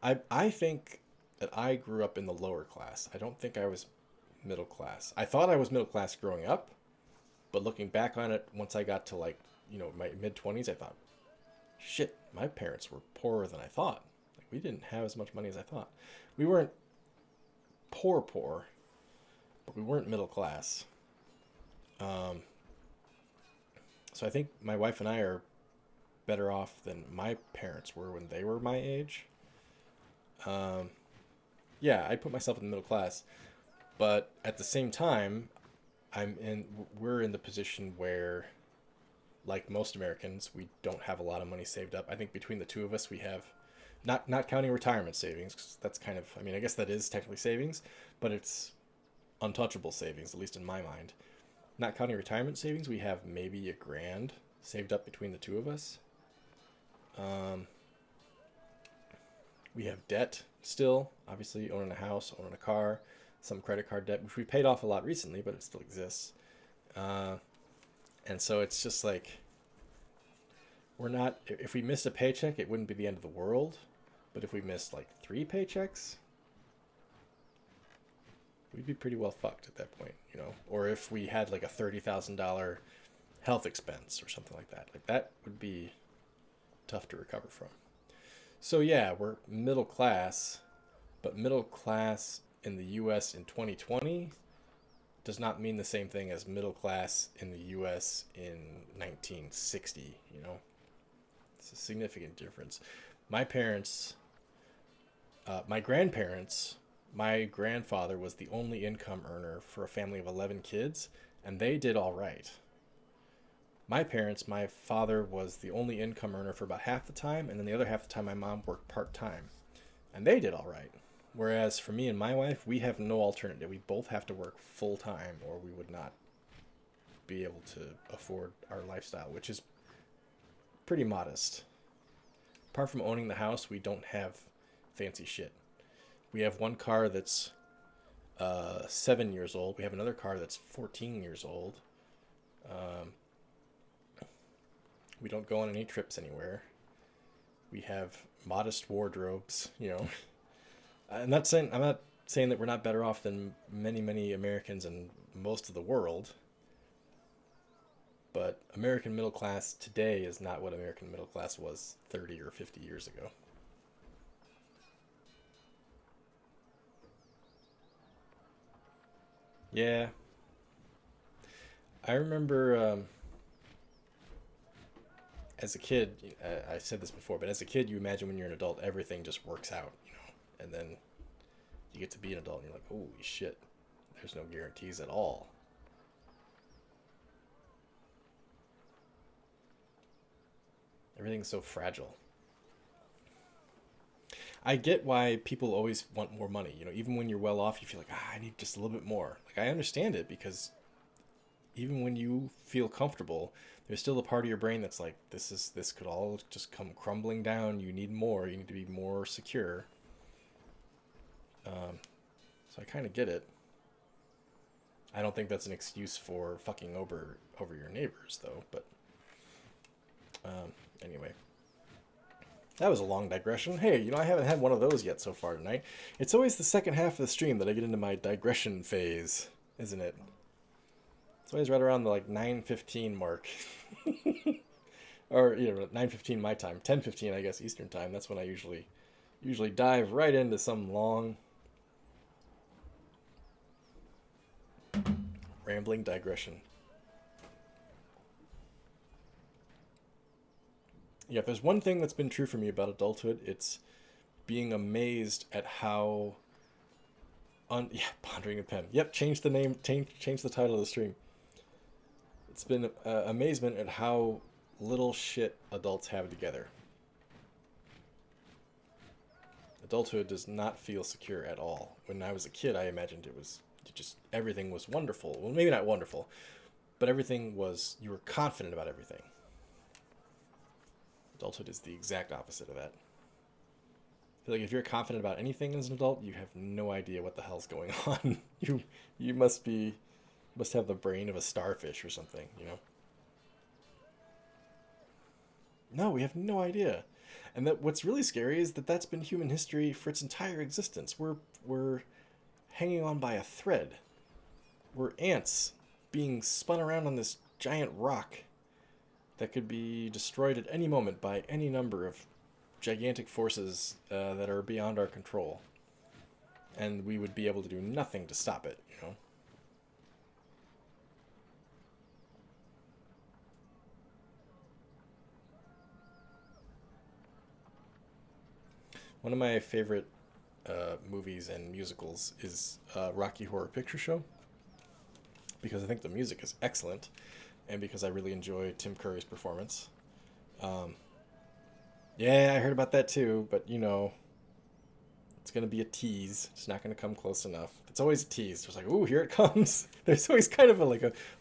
I think that I grew up in the lower class. I don't think I was middle class. I thought I was middle class growing up, but looking back on it, once I got to like, my mid-20s, I thought, shit, my parents were poorer than I thought. Like, we didn't have as much money as I thought. We weren't poor, but we weren't middle class. So I think my wife and I are better off than my parents were when they were my age. Yeah, I'd put myself in the middle class, but at the same time, we're in the position where, like most Americans, we don't have a lot of money saved up. I think between the two of us, we have, not counting retirement savings, 'cause that's kind of, I guess that is technically savings, but it's untouchable savings, at least in my mind. Not counting retirement savings, we have maybe $1,000 saved up between the two of us. We have debt still, obviously, owning a house, owning a car, some credit card debt, which we paid off a lot recently, but it still exists. And so it's just like, we're not, if we missed a paycheck, it wouldn't be the end of the world. But if we missed like 3 paychecks, we'd be pretty well fucked at that point, Or if we had like a $30,000 health expense or something like that. Like that would be tough to recover from. So yeah, we're middle class, but middle class in the US in 2020 does not mean the same thing as middle class in the US in 1960, It's a significant difference. My parents, my grandparents, my grandfather was the only income earner for a family of 11 kids, and they did all right. My parents, my father was the only income earner for about half the time, and then the other half the time my mom worked part-time. And they did all right. Whereas for me and my wife, we have no alternative. We both have to work full-time or we would not be able to afford our lifestyle, which is pretty modest. Apart from owning the house, we don't have fancy shit. We have one car that's 7 years old. We have another car that's 14 years old. We don't go on any trips anywhere. We have modest wardrobes, I'm not saying saying that we're not better off than many Americans and most of the world. But American middle class today is not what American middle class was 30 or 50 years ago. Yeah. I remember as a kid, I said this before, but as a kid, you imagine when you're an adult, everything just works out, you know? And then you get to be an adult and you're like, holy shit, there's no guarantees at all. Everything's so fragile. I get why people always want more money. You know, even when you're well off, you feel like, I need just a little bit more. Like, I understand it because even when you feel comfortable, there's still a part of your brain that's like, this could all just come crumbling down. You need more. You need to be more secure. So I kind of get it. I don't think that's an excuse for fucking over your neighbors, though. But anyway. That was a long digression. Hey, you know, I haven't had one of those yet so far tonight. It's always the second half of the stream that I get into my digression phase, isn't it? It's always right around the, like, 9:15 mark. Or, you know, 9:15 my time. 10:15, I guess, Eastern time. That's when I usually dive right into some long rambling digression. Yeah, if there's one thing that's been true for me about adulthood, it's being amazed at how Pondering a Pen. Yep, change the name, change the title of the stream. It's been amazement at how little shit adults have together. Adulthood does not feel secure at all. When I was a kid, I imagined it was just everything was wonderful. Well, maybe not wonderful, but everything was, you were confident about everything. Adulthood is the exact opposite of that. I feel like if you're confident about anything as an adult, you have no idea what the hell's going on. You must have the brain of a starfish or something, you know? No, we have no idea. And that what's really scary is that that's been human history for its entire existence. We're hanging on by a thread. We're ants being spun around on this giant rock that could be destroyed at any moment by any number of gigantic forces that are beyond our control. And we would be able to do nothing to stop it, you know? One of my favorite movies and musicals is Rocky Horror Picture Show, because I think the music is excellent, and because I really enjoy Tim Curry's performance. Yeah, I heard about that too, but you know, it's going to be a tease. It's not going to come close enough. It's always a tease. It's like, ooh, here it comes. There's always kind of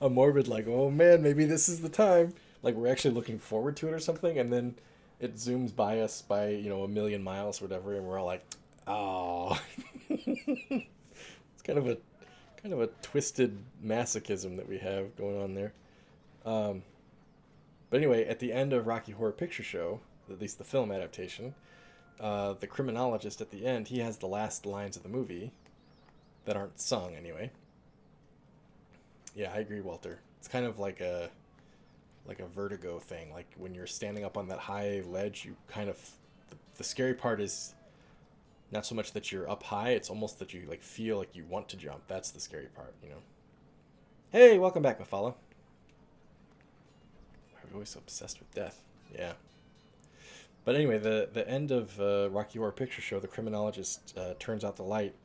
a morbid, like, oh man, maybe this is the time. Like we're actually looking forward to it or something, and then it zooms by us by, you know, 1,000,000 miles or whatever, and we're all like, oh. It's kind of a twisted masochism that we have going on there. But anyway, at the end of Rocky Horror Picture Show, at least the film adaptation, the criminologist at the end, he has the last lines of the movie that aren't sung anyway. Yeah, I agree, Walter. It's kind of like a vertigo thing. Like when you're standing up on that high ledge, you kind of the scary part is not so much that you're up high, it's almost that you like feel like you want to jump. That's the scary part, you know. Hey, welcome back, Mafala. Why are we always so obsessed with death? Yeah. But anyway, the end of Rocky Horror Picture Show, the criminologist turns out the light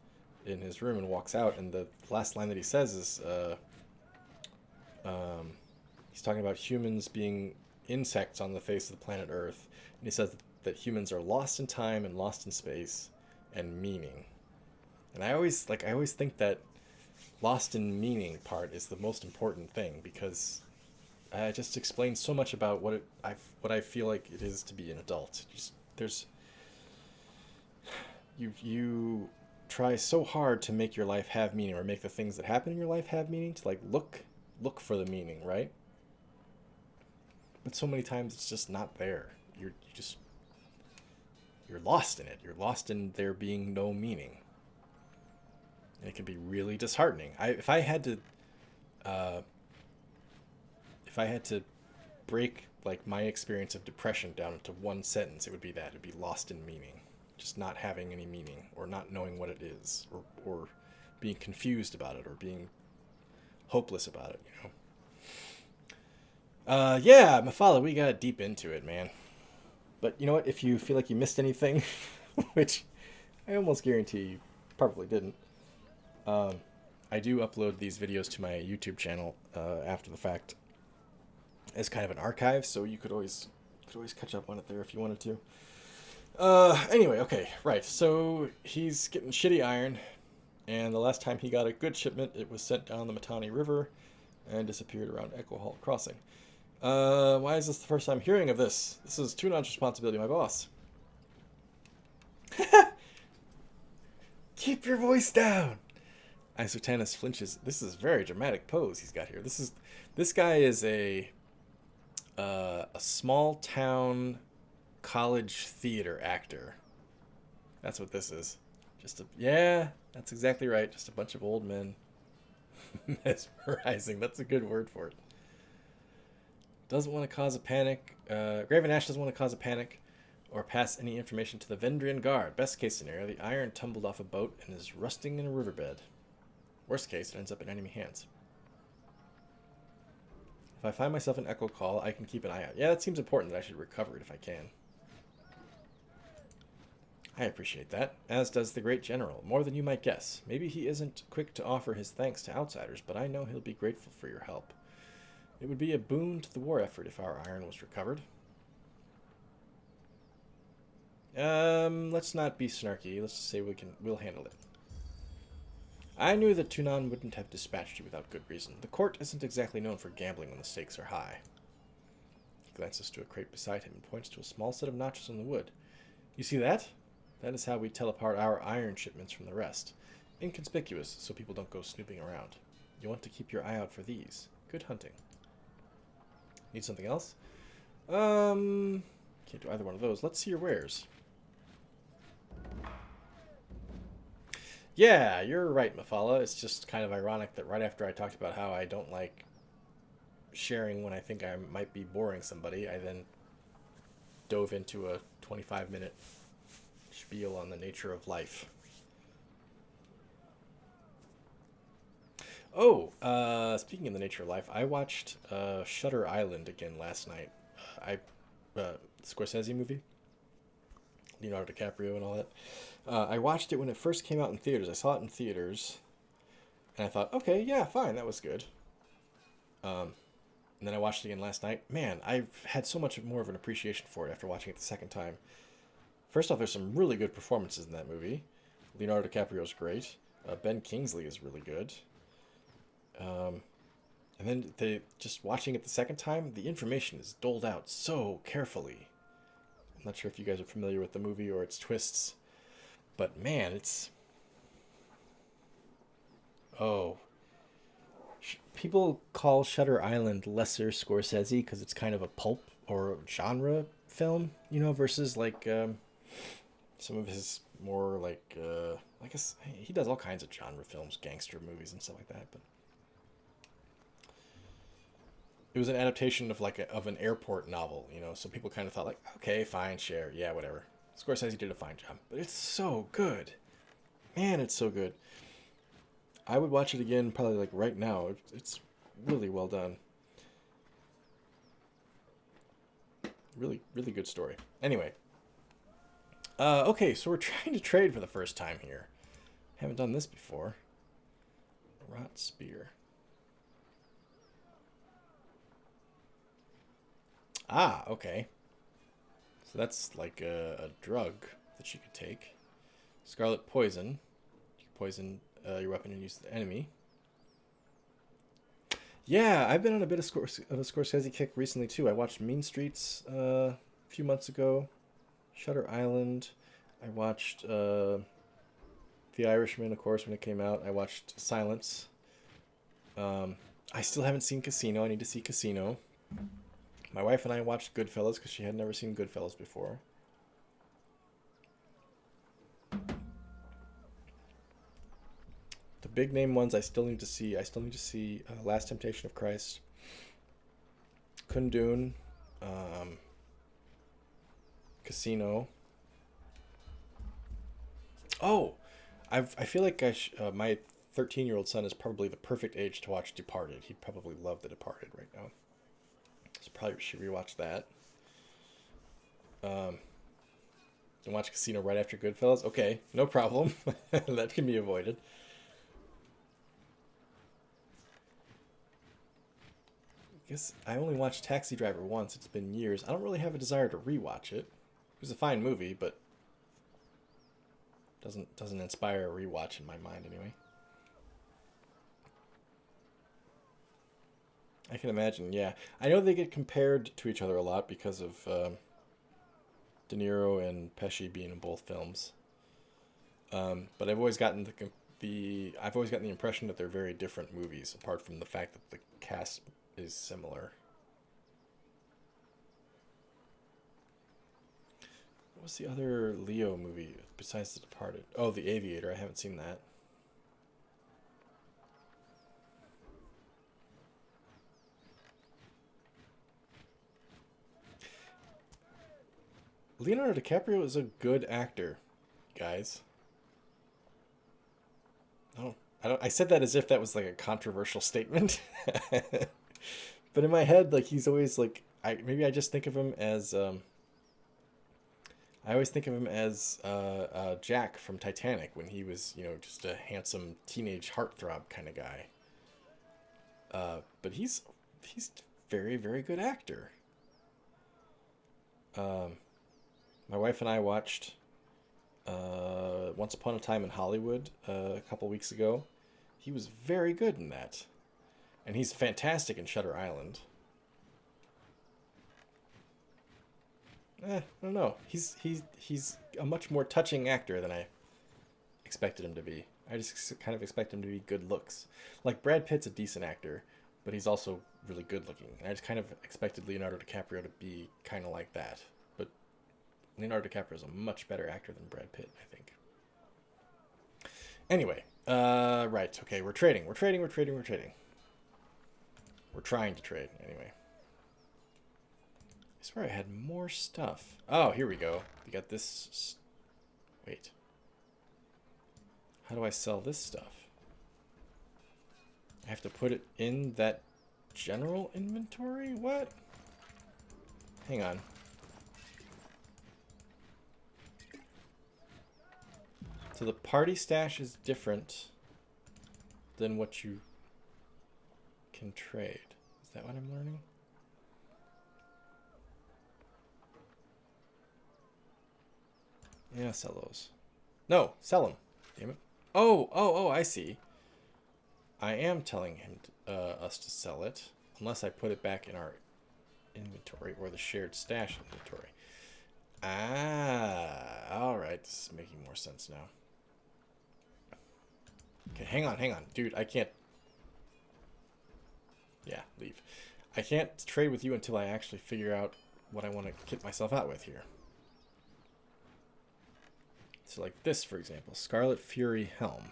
in his room and walks out, and the last line that he says is, he's talking about humans being insects on the face of the planet Earth, and he says that humans are lost in time and lost in space and meaning. And I always think that lost in meaning part is the most important thing, because it just explains so much about what I feel like it is to be an adult. You try so hard to make your life have meaning, or make the things that happen in your life have meaning, to like look for the meaning, right? But so many times it's just not there. You're lost in it. You're lost in there being no meaning. And it can be really disheartening. If I had to break like my experience of depression down into one sentence, it would be that. It would be lost in meaning. Just not having any meaning, or not knowing what it is, or being confused about it, or being hopeless about it, you know. Yeah, Mafala, we got deep into it, man. But you know what? If you feel like you missed anything, which I almost guarantee you probably didn't, I do upload these videos to my YouTube channel after the fact as kind of an archive, so you could always catch up on it there if you wanted to. Anyway, okay, right. So he's getting shitty iron, and the last time he got a good shipment, it was sent down the Matani River and disappeared around Echo Hall Crossing. Why is this the first time hearing of this? This is Tunan's responsibility, my boss. Keep your voice down. Isotanus flinches. This is a very dramatic pose he's got here. This guy is a small town college theater actor. That's what this is. Yeah, that's exactly right. Just a bunch of old men. Mesmerizing. That's a good word for it. Doesn't want to cause a panic. Graven Ash doesn't want to cause a panic or pass any information to the Vendrian Guard. Best case scenario, the iron tumbled off a boat and is rusting in a riverbed. Worst case, it ends up in enemy hands. If I find myself in Echo Call, I can keep an eye out. Yeah, that seems important that I should recover it if I can. I appreciate that, as does the great general, more than you might guess. Maybe he isn't quick to offer his thanks to outsiders, but I know he'll be grateful for your help. It would be a boon to the war effort if our iron was recovered. Let's not be snarky. Let's just say we'll handle it. I knew that Tunan wouldn't have dispatched you without good reason. The court isn't exactly known for gambling when the stakes are high. He glances to a crate beside him and points to a small set of notches on the wood. You see that? That is how we tell apart our iron shipments from the rest. Inconspicuous, so people don't go snooping around. You want to keep your eye out for these. Good hunting. Need something else? Can't do either one of those. Let's see your wares. Yeah, you're right, Mafala. It's just kind of ironic that right after I talked about how I don't like sharing when I think I might be boring somebody, I then dove into a 25-minute spiel on the nature of life. Oh, speaking of the nature of life, I watched Shutter Island again last night. Scorsese movie. Leonardo DiCaprio and all that. I watched it when it first came out in theaters. I saw it in theaters, and I thought, okay, yeah, fine, that was good. And then I watched it again last night. Man, I've had so much more of an appreciation for it after watching it the second time. First off, there's some really good performances in that movie. Leonardo DiCaprio's great. Ben Kingsley is really good. And then just watching it the second time, the information is doled out so carefully. I'm not sure if you guys are familiar with the movie or its twists, but man, it's... Oh. People call Shutter Island lesser Scorsese because it's kind of a pulp or genre film, you know, versus like some of his more like, I guess he does all kinds of genre films, gangster movies and stuff like that, but it was an adaptation of like of an airport novel, you know, so people kind of thought like, okay, fine, share, yeah, whatever. Scorsese did a fine job, but it's so good. Man, it's so good. I would watch it again probably like right now. It's really well done. Really, really good story. Anyway. Okay, so we're trying to trade for the first time here. Haven't done this before. Rot spear. Ah, okay. So that's like a drug that you could take. Scarlet poison. You poison your weapon and use the enemy. Yeah, I've been on a bit of a Scorsese kick recently too. I watched Mean Streets a few months ago. Shutter Island. I watched The Irishman, of course, when it came out. I watched Silence. I still haven't seen Casino. I need to see Casino. My wife and I watched Goodfellas because she had never seen Goodfellas before. The big name ones I still need to see. I still need to see Last Temptation of Christ, Kundun, Casino. Oh, I feel like my 13-year-old son is probably the perfect age to watch Departed. He'd probably love The Departed right now. So probably should rewatch that. And watch Casino right after Goodfellas. Okay, no problem. That can be avoided. I guess I only watched Taxi Driver once. It's been years. I don't really have a desire to rewatch it. It was a fine movie, but doesn't inspire a rewatch in my mind anyway. I can imagine, yeah. I know they get compared to each other a lot because of De Niro and Pesci being in both films. But I've always gotten I've always gotten the impression that they're very different movies, apart from the fact that the cast is similar. What was the other Leo movie besides The Departed? Oh, The Aviator. I haven't seen that. Leonardo DiCaprio is a good actor, guys. I said that as if that was like a controversial statement. But in my head, like he's always like maybe I just think of him as I always think of him as Jack from Titanic when he was, just a handsome teenage heartthrob kind of guy. But he's very, very good actor. My wife and I watched Once Upon a Time in Hollywood a couple weeks ago. He was very good in that. And he's fantastic in Shutter Island. I don't know. He's a much more touching actor than I expected him to be. I just kind of expect him to be good looks. Like Brad Pitt's a decent actor, but he's also really good looking. And I just kind of expected Leonardo DiCaprio to be kind of like that. But Leonardo DiCaprio is a much better actor than Brad Pitt, I think. Anyway, right. Okay, we're trading. We're trying to trade, anyway. I swear I had more stuff. Oh, here we go. We got this. Wait. How do I sell this stuff? I have to put it in that general inventory? What? Hang on. So the party stash is different than what you can trade. Is that what I'm learning? Yeah, sell those. No, sell them. Damn it. Oh, I see. I am telling him us to sell it, unless I put it back in our inventory or the shared stash inventory. Ah, all right. This is making more sense now. Okay, hang on. Dude, I can't... Yeah, leave. I can't trade with you until I actually figure out what I want to kit myself out with here. So like this, for example. Scarlet Fury Helm.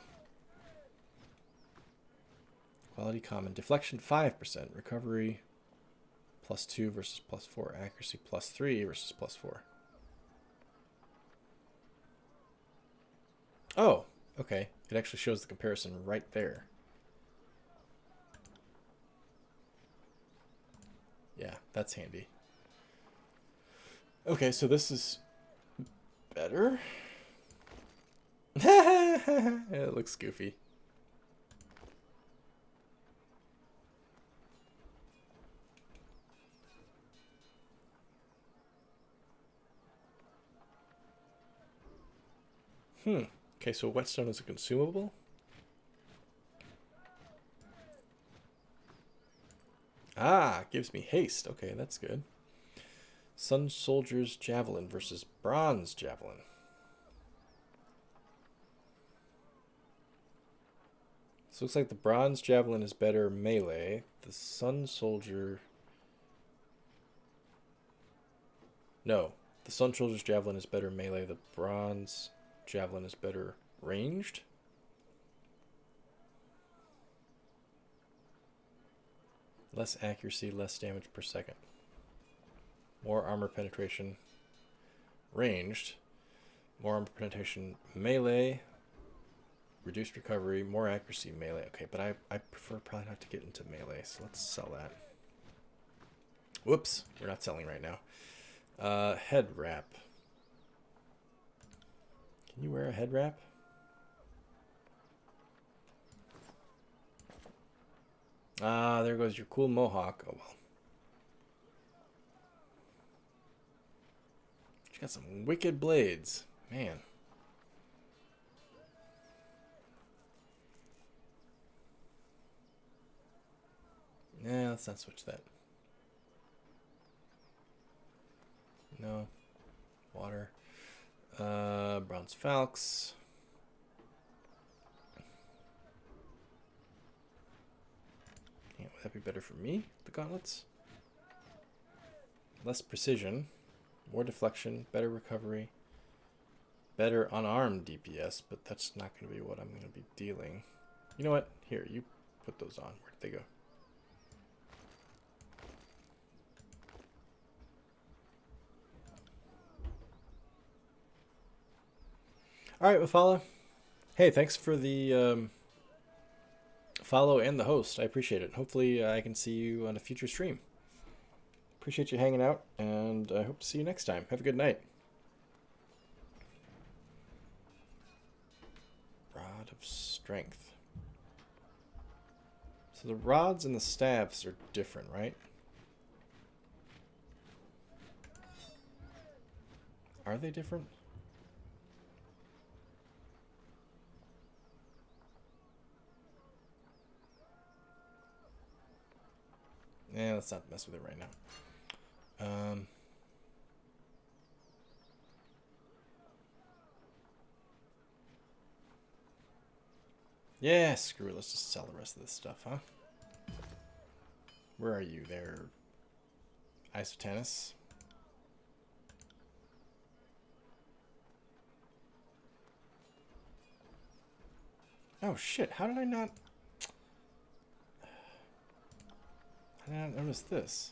Quality common. Deflection 5%. Recovery +2 versus +4. Accuracy +3 versus +4. Oh, okay. It actually shows the comparison right there. Yeah, that's handy. Okay, so this is better. It looks goofy. Okay, so whetstone is a consumable. Ah, gives me haste. Okay, that's good. Sun Soldier's Javelin versus Bronze Javelin. So it looks like the Bronze Javelin is better melee. The Sun Soldier... No, the Sun Soldier's Javelin is better melee. The Bronze Javelin is better ranged. Less accuracy, less damage per second. More armor penetration. Ranged. More armor penetration melee. Reduced recovery, more accuracy melee. Okay, but I prefer probably not to get into melee, so let's sell that. Whoops, we're not selling right now. Head wrap. Can you wear a head wrap? Ah, there goes your cool mohawk. Oh well. She got some wicked blades. Man. Nah, let's not switch that. No. Water. Bronze Falx. Yeah, would that be better for me, the gauntlets? Less precision. More deflection. Better recovery. Better unarmed DPS, but that's not going to be what I'm going to be dealing. You know what? Here, you put those on. Where did they go? Alright, Mafala. Hey, thanks for the follow and the host. I appreciate it. Hopefully I can see you on a future stream. Appreciate you hanging out, and I hope to see you next time. Have a good night. Rod of Strength. So the rods and the staves are different, right? Are they different? Yeah, let's not mess with it right now. Yeah, screw it. Let's just sell the rest of this stuff, huh? Where are you there, Isotanus? Oh shit, how did I not notice this?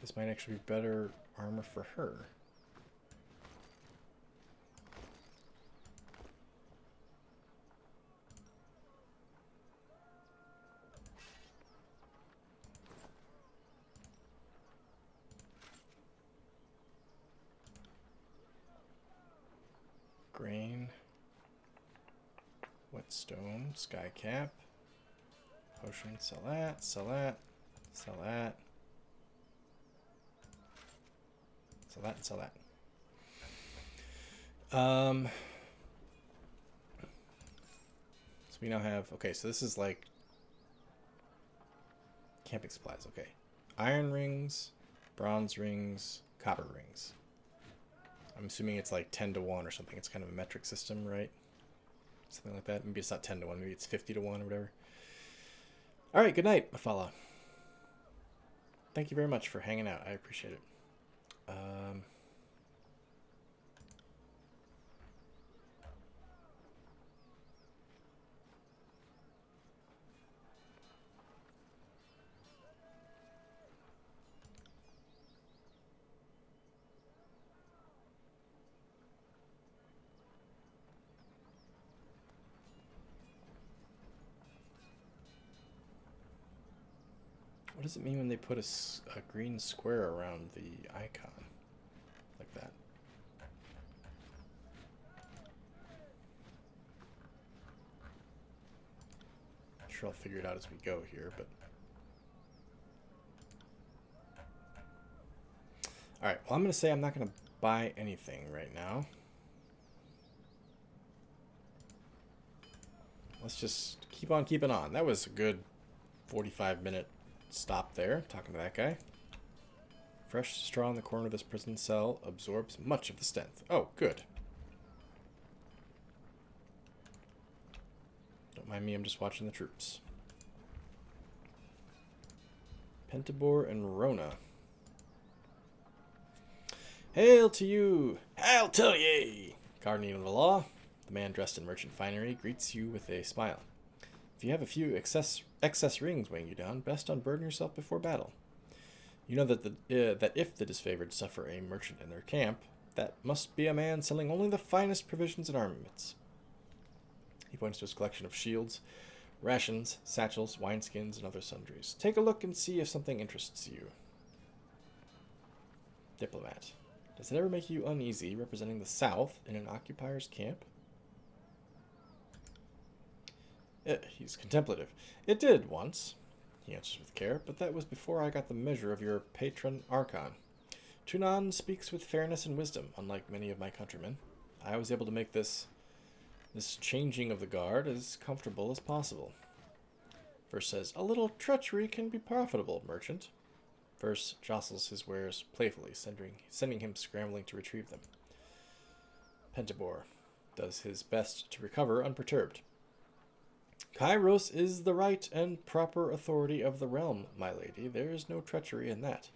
This might actually be better armor for her. Grain. Whetstone. Sky cap. Potion. Sell that. Sell that. Sell that. Sell that and sell that. So we now have, okay, so this is like camping supplies, okay. Iron rings, bronze rings, copper rings. I'm assuming it's like 10 to 1 or something. It's kind of a metric system, right? Something like that. Maybe it's not 10 to 1, maybe it's 50 to 1 or whatever. All right, good night, Mafala. Thank you very much for hanging out. I appreciate it. What does it mean when they put a green square around the icon? Like that. I'm sure I'll figure it out as we go here, but... Alright, well I'm going to say I'm not going to buy anything right now. Let's just keep on keeping on. That was a good 45-minute stop there, talking to that guy. Fresh straw in the corner of this prison cell absorbs much of the stench. Oh, good. Don't mind me, I'm just watching the troops. Pentabor and Rona. Hail to you! Hail to ye! Guardian of the law, the man dressed in merchant finery greets you with a smile. If you have a few excess rings weighing you down, best unburden yourself before battle. You know that that if the disfavored suffer a merchant in their camp, that must be a man selling only the finest provisions and armaments. He points to his collection of shields, rations, satchels, wineskins, and other sundries. Take a look and see if something interests you. Diplomat. Does it ever make you uneasy representing the South in an occupier's camp? He's contemplative. It did once, he answers with care, but that was before I got the measure of your patron Archon. Tunon speaks with fairness and wisdom, unlike many of my countrymen. I was able to make this changing of the guard as comfortable as possible. Verse says, a little treachery can be profitable, merchant. Verse jostles his wares playfully, sending him scrambling to retrieve them. Pentabor does his best to recover unperturbed. Kairos is the right and proper authority of the realm, my lady. There is no treachery in that.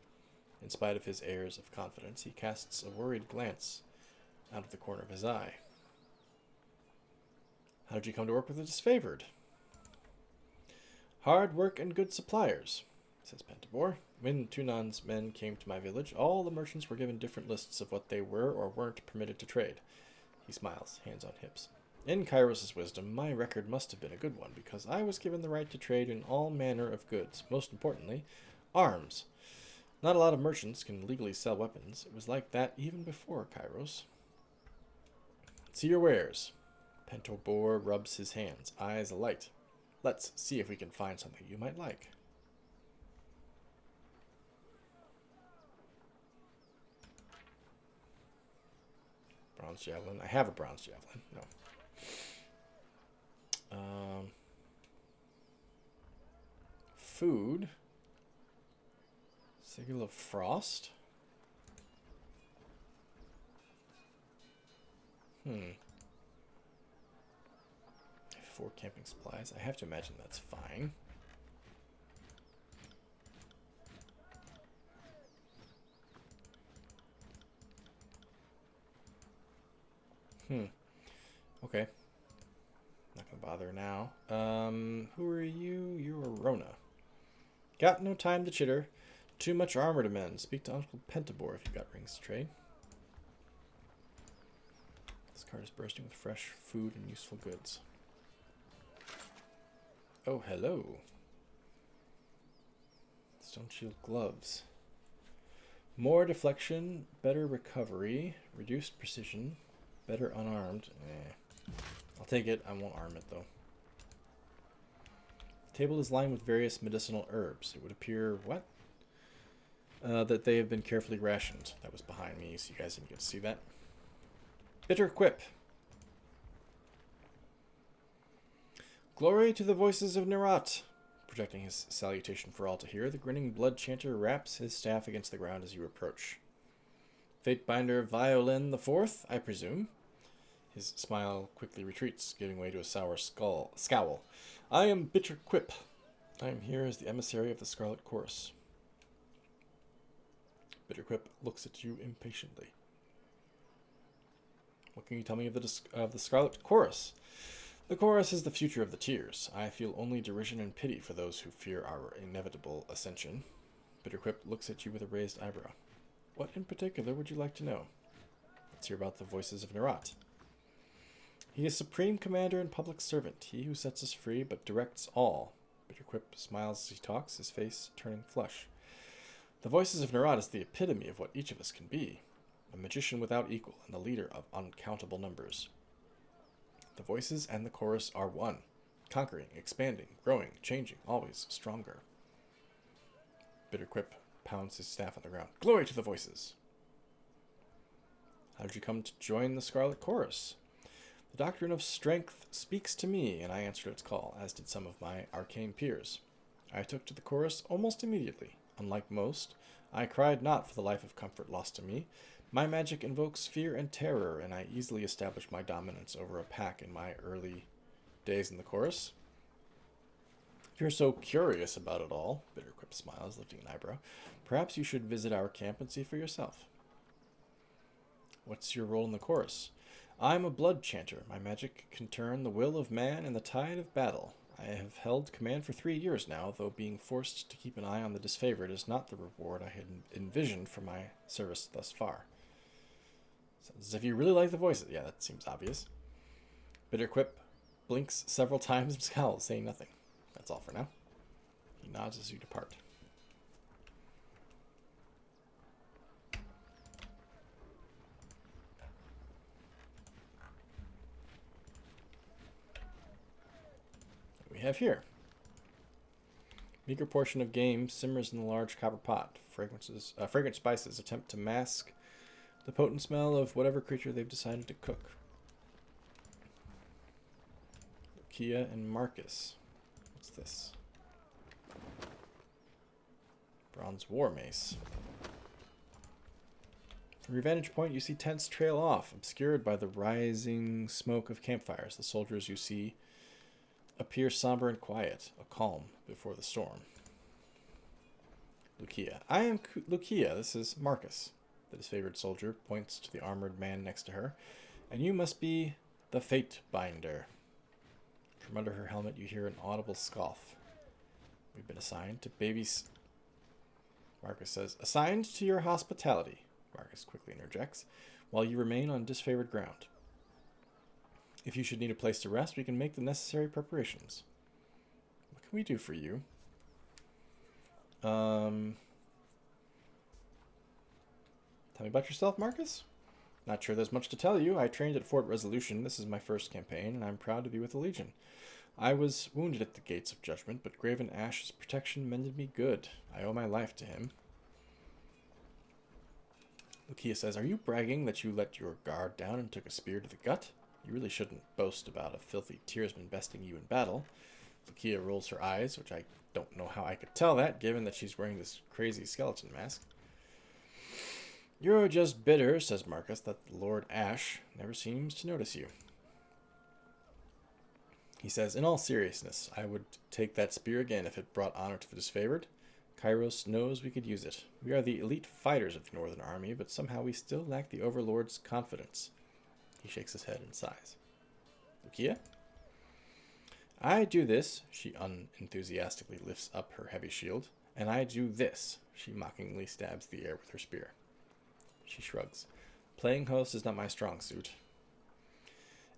In spite of his airs of confidence, he casts a worried glance out of the corner of his eye. How did you come to work with the disfavored? Hard work and good suppliers, says Pentabor. When Tunon's men came to my village, all the merchants were given different lists of what they were or weren't permitted to trade. He smiles, hands on hips. In Kairos' wisdom, my record must have been a good one, because I was given the right to trade in all manner of goods, most importantly, arms. Not a lot of merchants can legally sell weapons. It was like that even before Kairos. See your wares. Pentabor rubs his hands, eyes alight. Let's see if we can find something you might like. Bronze javelin. I have a bronze javelin. No. Food. Sigil of Frost. 4 camping supplies. I have to imagine that's fine. Okay. Not gonna bother now. Who are you? You're a Rona. Got no time to chitter. Too much armor to mend. Speak to Uncle Pentabor if you've got rings to trade. This cart is bursting with fresh food and useful goods. Oh, hello. Stone shield gloves. More deflection, better recovery, reduced precision, better unarmed. I'll take it. I won't arm it, though. The table is lined with various medicinal herbs. It would appear, what? That they have been carefully rationed. That was behind me, so you guys didn't get to see that. Bitter quip. Glory to the voices of Nerat. Projecting his salutation for all to hear, the grinning blood chanter raps his staff against the ground as you approach. Fatebinder Violin the Fourth, I presume. His smile quickly retreats, giving way to a sour scowl. I am Bitter Quip. I am here as the emissary of the Scarlet Chorus. Bitter Quip looks at you impatiently. What can you tell me of the Scarlet Chorus? The chorus is the future of the tiers. I feel only derision and pity for those who fear our inevitable ascension. Bitterquip looks at you with a raised eyebrow. What in particular would you like to know? Let's hear about the voices of Nerat. He is supreme commander and public servant, he who sets us free but directs all. Bitterquip smiles as he talks, his face turning flush. The voices of Nerat is the epitome of what each of us can be. A magician without equal and the leader of uncountable numbers. The voices and the chorus are one, conquering, expanding, growing, changing, always stronger. Bitterquip pounds his staff on the ground. Glory to the voices! How did you come to join the Scarlet Chorus? The doctrine of strength speaks to me, and I answered its call, as did some of my arcane peers. I took to the chorus almost immediately. Unlike most, I cried not for the life of comfort lost to me. My magic invokes fear and terror, and I easily established my dominance over a pack in my early days in the chorus. If you're so curious about it all, Bitterquip smiles, lifting an eyebrow, perhaps you should visit our camp and see for yourself. What's your role in the chorus? I'm a blood chanter. My magic can turn the will of man and the tide of battle. I have held command for 3 years now, though being forced to keep an eye on the disfavored is not the reward I had envisioned for my service thus far. Sounds as if you really like the voices. Yeah, that seems obvious. Bitter Quip blinks several times and scowls, saying nothing. That's all for now. He nods as you depart. What we have here. Meager portion of game simmers in the large copper pot. Fragrant spices attempt to mask the potent smell of whatever creature they've decided to cook. Kia and Marcus. What's this? Bronze War Mace. From your vantage point, you see tents trail off, obscured by the rising smoke of campfires. The soldiers you see appear somber and quiet, a calm before the storm. Lucia. I am Lucia. This is Marcus. The disfavored soldier points to the armored man next to her. And you must be the Fate Binder. From under her helmet, you hear an audible scoff. We've been assigned to babies. Marcus says, assigned to your hospitality. Marcus quickly interjects, while you remain on disfavored ground. If you should need a place to rest, we can make the necessary preparations. What can we do for you? Tell me about yourself, Marcus? Not sure there's much to tell you. I trained at Fort Resolution. This is my first campaign, and I'm proud to be with the Legion. I was wounded at the gates of judgment, but Graven Ash's protection mended me good. I owe my life to him. Lucia says, are you bragging that you let your guard down and took a spear to the gut? You really shouldn't boast about a filthy tearsman besting you in battle. Lucia rolls her eyes, which I don't know how I could tell that, given that she's wearing this crazy skeleton mask. You're just bitter, says Marcus, that Lord Ash never seems to notice you. He says, in all seriousness, I would take that spear again if it brought honor to the disfavored. Kairos knows we could use it. We are the elite fighters of the Northern Army, but somehow we still lack the Overlord's confidence. He shakes his head and sighs. Lucia? I do this, she unenthusiastically lifts up her heavy shield, and I do this. She mockingly stabs the air with her spear. She shrugs. Playing host is not my strong suit.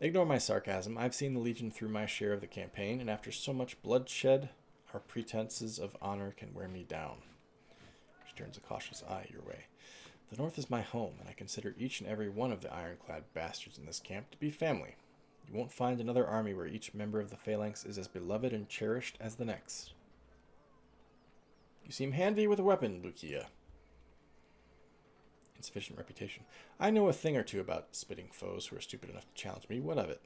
Ignore my sarcasm. I've seen the Legion through my share of the campaign, and after so much bloodshed, our pretenses of honor can wear me down. She turns a cautious eye your way. The North is my home, and I consider each and every one of the ironclad bastards in this camp to be family. You won't find another army where each member of the phalanx is as beloved and cherished as the next. You seem handy with a weapon, Lucia. Insufficient reputation. I know a thing or two about spitting foes who are stupid enough to challenge me. What of it?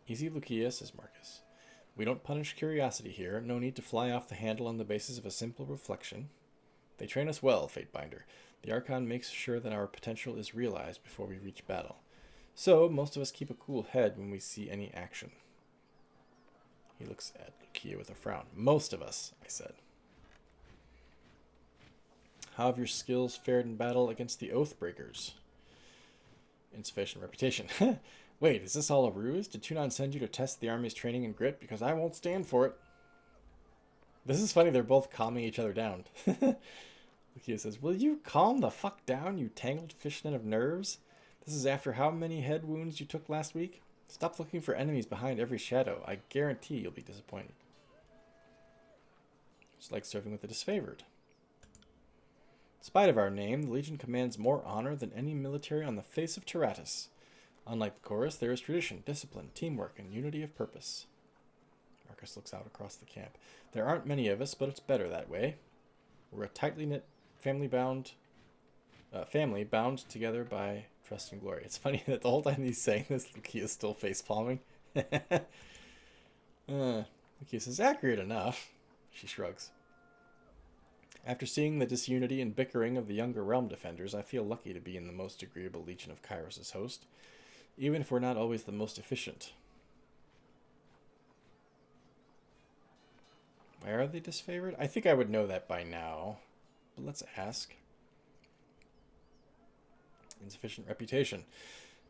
Easy, Lucia, says Marcus. We don't punish curiosity here. No need to fly off the handle on the basis of a simple reflection. They train us well, Fatebinder. The Archon makes sure that our potential is realized before we reach battle. So, most of us keep a cool head when we see any action. He looks at Lucia with a frown. Most of us, I said. How have your skills fared in battle against the Oathbreakers? Insufficient reputation. Wait, is this all a ruse? Did Tunon send you to test the army's training and grit? Because I won't stand for it. This is funny, they're both calming each other down. Lucia says, will you calm the fuck down, you tangled fishnet of nerves? This is after how many head wounds you took last week? Stop looking for enemies behind every shadow. I guarantee you'll be disappointed. It's like serving with the disfavored. In spite of our name, the Legion commands more honor than any military on the face of Tyratus. Unlike the chorus, there is tradition, discipline, teamwork, and unity of purpose. Marcus looks out across the camp. There aren't many of us, but it's better that way. We're a tightly knit family bound together by trust and glory. It's funny that the whole time he's saying this, Lucia is still face palming. Lucia says, accurate enough. She shrugs. After seeing the disunity and bickering of the younger realm defenders, I feel lucky to be in the most agreeable legion of Kairos' host, even if we're not always the most efficient. Why are they disfavored? I think I would know that by now, but let's ask. Insufficient reputation.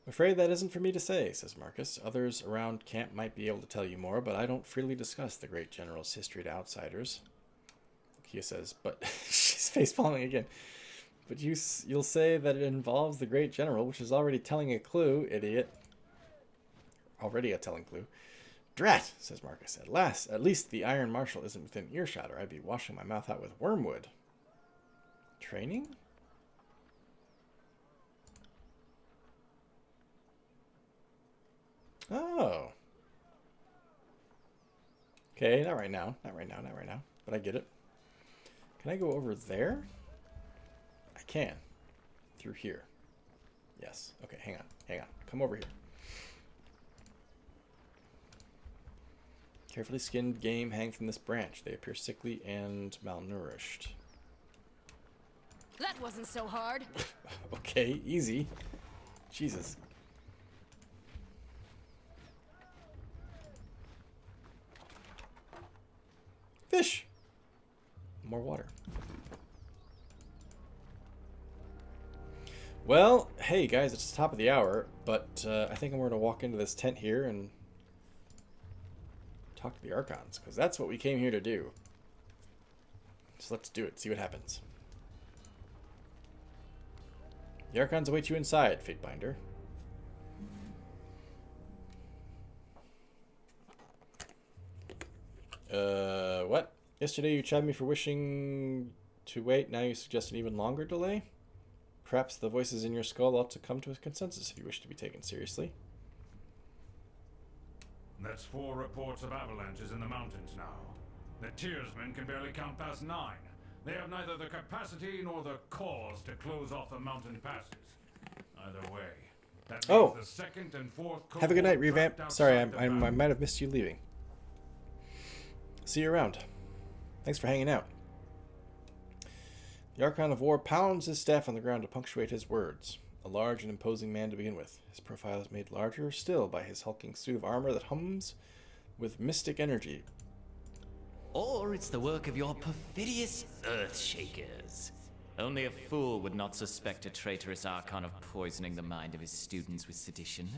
I'm afraid that isn't for me to say, says Marcus. Others around camp might be able to tell you more, but I don't freely discuss the great general's history to outsiders. Kia says, but she's face-palming again. But you'll say that it involves the great general, which is already telling a clue, idiot. Already a telling clue. Drat, says Marcus. At least the Iron Marshal isn't within earshot, or I'd be washing my mouth out with wormwood. Training? Oh. Okay, not right now. Not right now, not right now. But I get it. Can I go over there? I can. Through here. Yes. Okay, hang on. Hang on. Come over here. Carefully skinned game hang from this branch. They appear sickly and malnourished. That wasn't so hard. Okay, easy. Jesus. Fish! More water. Well, hey guys, it's the top of the hour, but I think I'm going to walk into this tent here and talk to the Archons, because that's what we came here to do. So let's do it, see what happens. The Archons await you inside, Fatebinder. What? Yesterday you chided me for wishing to wait, now you suggest an even longer delay? Perhaps the voices in your skull ought to come to a consensus if you wish to be taken seriously. That's 4 reports of avalanches in the mountains now. The Tearsmen can barely count past 9. They have neither the capacity nor the cause to close off the mountain passes. Either way, that means the second and fourth have a good night, Revamp. Sorry, I might have missed you leaving. See you around. Thanks for hanging out. The Archon of War pounds his staff on the ground to punctuate his words. A large and imposing man to begin with. His profile is made larger still by his hulking suit of armor that hums with mystic energy. Or it's the work of your perfidious Earthshakers. Only a fool would not suspect a traitorous Archon of poisoning the mind of his students with sedition.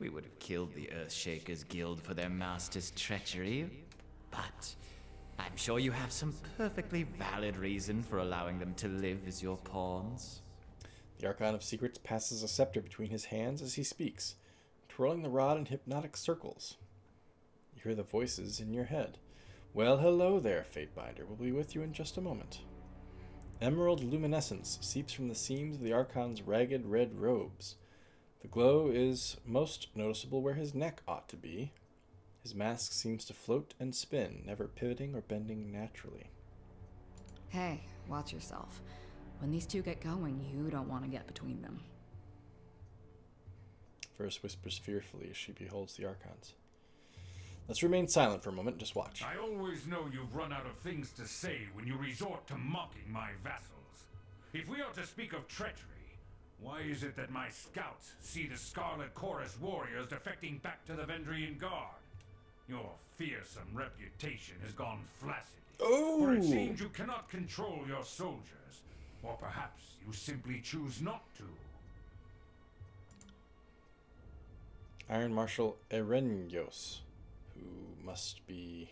We would have killed the Earthshakers Guild for their master's treachery, but I'm sure you have some perfectly valid reason for allowing them to live as your pawns. The Archon of Secrets passes a scepter between his hands as he speaks, twirling the rod in hypnotic circles. You hear the voices in your head. Well, hello there, Fatebinder. We'll be with you in just a moment. Emerald luminescence seeps from the seams of the Archon's ragged red robes. The glow is most noticeable where his neck ought to be. His mask seems to float and spin, never pivoting or bending naturally. Hey, watch yourself. When these two get going, you don't want to get between them. Verse whispers fearfully as she beholds the Archons. Let's remain silent for a moment and just watch. I always know you've run out of things to say when you resort to mocking my vassals. If we are to speak of treachery, why is it that my scouts see the Scarlet Chorus warriors defecting back to the Vendrian Guard? Your fearsome reputation has gone flaccid. Oh! For it seems you cannot control your soldiers. Or perhaps you simply choose not to. Iron Marshal Erenyos, who must be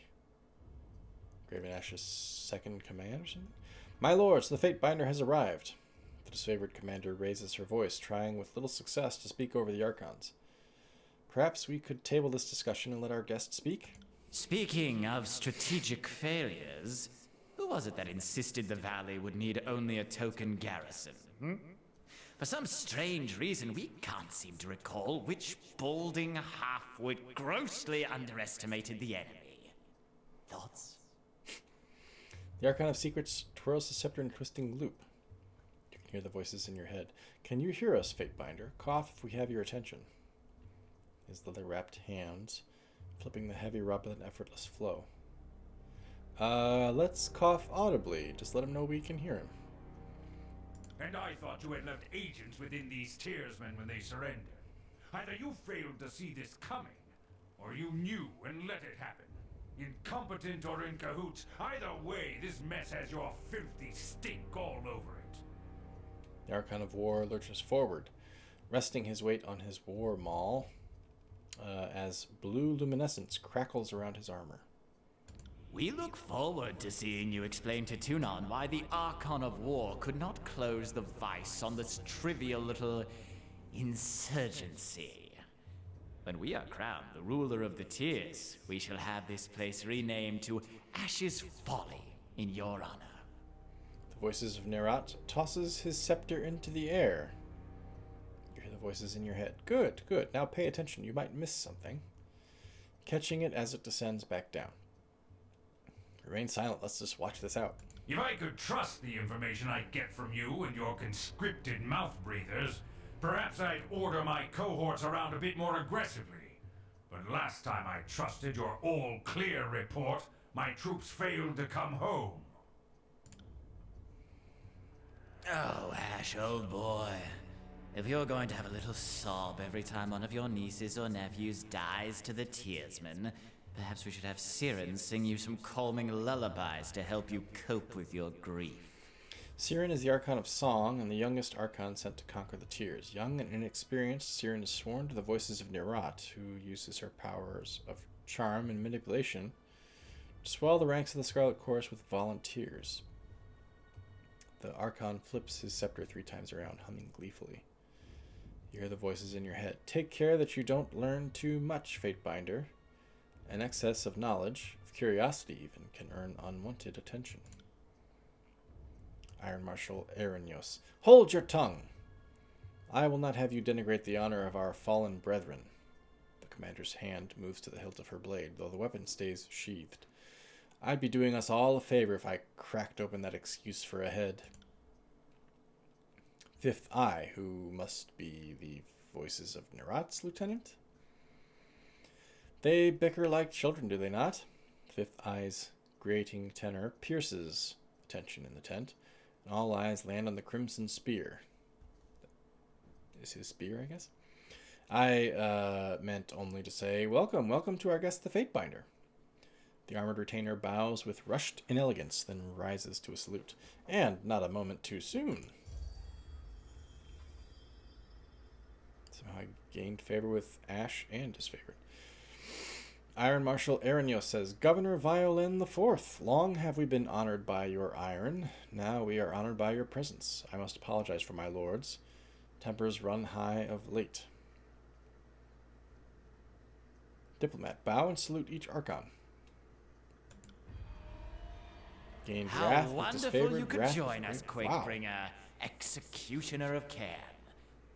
Graven Ash's second command or something? My lords, the Fatebinder has arrived. The disfavored commander raises her voice, trying with little success to speak over the Archons. Perhaps we could table this discussion and let our guest speak? Speaking of strategic failures, who was it that insisted the valley would need only a token garrison? For some strange reason, we can't seem to recall which balding halfwit grossly underestimated the enemy. Thoughts? The Archon of Secrets twirls the scepter in a twisting loop. You can hear the voices in your head. Can you hear us, Fatebinder? Cough if we have your attention. His leather-wrapped hands flipping the heavy rod with an effortless flow. Let's cough audibly. Just let him know we can hear him. And I thought you had left agents within these Tearsmen when they surrendered. Either you failed to see this coming, or you knew and let it happen. Incompetent or in cahoots, either way, this mess has your filthy stink all over it. The Archon of War lurches forward, resting his weight on his war maul as blue luminescence crackles around his armor. We look forward to seeing you explain to Tunon why the Archon of War could not close the vice on this trivial little insurgency. When we are crowned the ruler of the Tears, we shall have this place renamed to Ash's Folly in your honor. The voices of Nerat tosses his scepter into the air. You hear the voices in your head. Good, good. Now pay attention. You might miss something. Catching it as it descends back down. Remain silent. Let's just watch this out. If I could trust the information I get from you and your conscripted mouth breathers, perhaps I'd order my cohorts around a bit more aggressively. But last time I trusted your all-clear report, my troops failed to come home. Oh, Ash, old boy. If you're going to have a little sob every time one of your nieces or nephews dies to the Tearsmen, perhaps we should have Siren sing you some calming lullabies to help you cope with your grief. Siren is the Archon of Song and the youngest Archon sent to conquer the Tears. Young and inexperienced, Siren is sworn to the voices of Nerat, who uses her powers of charm and manipulation to swell the ranks of the Scarlet Chorus with volunteers. The Archon flips his scepter 3 times around, humming gleefully. You hear the voices in your head. Take care that you don't learn too much, Fatebinder. An excess of knowledge, of curiosity even, can earn unwanted attention. Iron Marshal Erinios. Hold your tongue! I will not have you denigrate the honor of our fallen brethren. The commander's hand moves to the hilt of her blade, though the weapon stays sheathed. I'd be doing us all a favor if I cracked open that excuse for a head. Fifth Eye, who must be the voices of Nerat's lieutenant? They bicker like children, do they not? Fifth Eye's grating tenor pierces tension in the tent, and all eyes land on the crimson spear. Is his spear, I guess? I meant only to say, welcome, welcome to our guest, the Fatebinder. The armored retainer bows with rushed inelegance, then rises to a salute. And not a moment too soon. Somehow I gained favor with Ash and disfavored. Iron Marshal Erinios says, Governor Violin IV, long have we been honored by your iron. Now we are honored by your presence. I must apologize for my lords. Tempers run high of late. Diplomat, bow and salute each Archon. Gained How wrath with wonderful disfavored, you could wrath join with us, great- Wow. Quakebringer, Executioner of Cairn.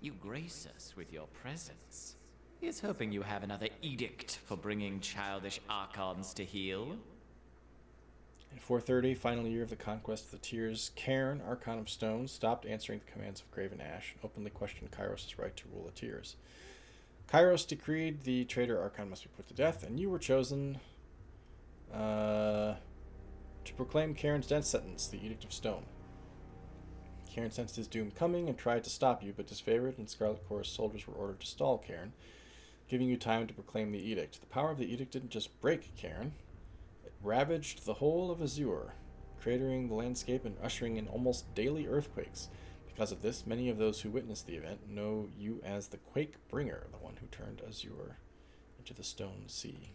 You grace us with your presence. Here's hoping you have another edict for bringing childish Archons to heel. In 430, final year of the conquest of the Tears, Cairn, Archon of Stone, stopped answering the commands of Graven Ash and openly questioned Kairos' right to rule the Tears. Kairos decreed the traitor Archon must be put to death, and you were chosen to proclaim Cairn's death sentence, the Edict of Stone. Cairn sensed his doom coming and tried to stop you, but disfavored and Scarlet Chorus soldiers were ordered to stall Cairn, giving you time to proclaim the edict. The power of the edict didn't just break Cairn, it ravaged the whole of Azure, cratering the landscape and ushering in almost daily earthquakes. Because of this, many of those who witnessed the event know you as the Quake Bringer, the one who turned Azure into the Stone Sea.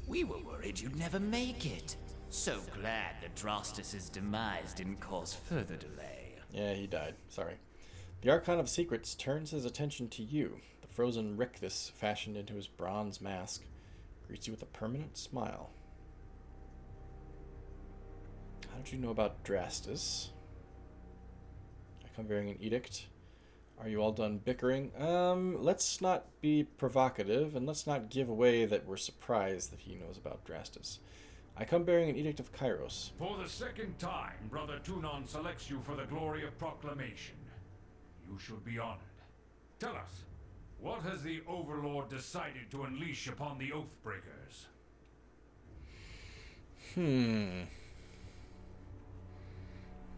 We were worried you'd never make it. So glad that Drostus' demise didn't cause further delay. Yeah, he died. Sorry. The Archon of Secrets turns his attention to you. The frozen rictus fashioned into his bronze mask greets you with a permanent smile. How did you know about Drastus? I come bearing an edict. Are you all done bickering? Let's not be provocative, and let's not give away that we're surprised that he knows about Drastus. I come bearing an edict of Kairos. For the second time, Brother Tunon selects you for the glory of proclamation. You should be honored. Tell us, what has the Overlord decided to unleash upon the Oathbreakers?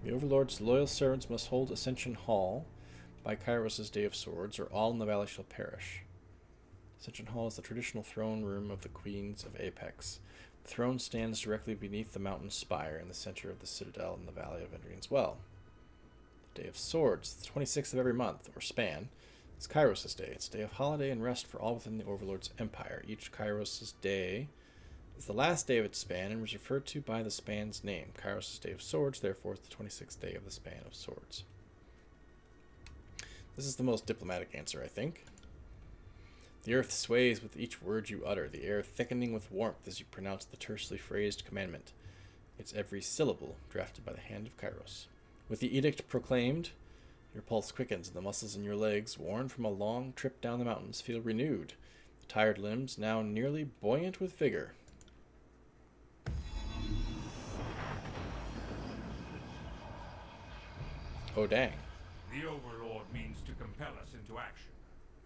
The Overlord's loyal servants must hold Ascension Hall by Kairos' Day of Swords, or all in the valley shall perish. Ascension Hall is the traditional throne room of the Queens of Apex. The throne stands directly beneath the mountain spire in the center of the citadel in the valley of Endrian's Well. Day of Swords, the 26th of every month, or span, is Kairos' day. It's a day of holiday and rest for all within the Overlord's empire. Each Kairos' day is the last day of its span and was referred to by the span's name. Kairos' Day of Swords, therefore, is the 26th day of the span of swords. This is the most diplomatic answer, I think. The earth sways with each word you utter, the air thickening with warmth as you pronounce the tersely phrased commandment. Its every syllable drafted by the hand of Kairos. With the edict proclaimed, your pulse quickens and the muscles in your legs, worn from a long trip down the mountains, feel renewed. The tired limbs now nearly buoyant with vigor. Oh, dang. The Overlord means to compel us into action.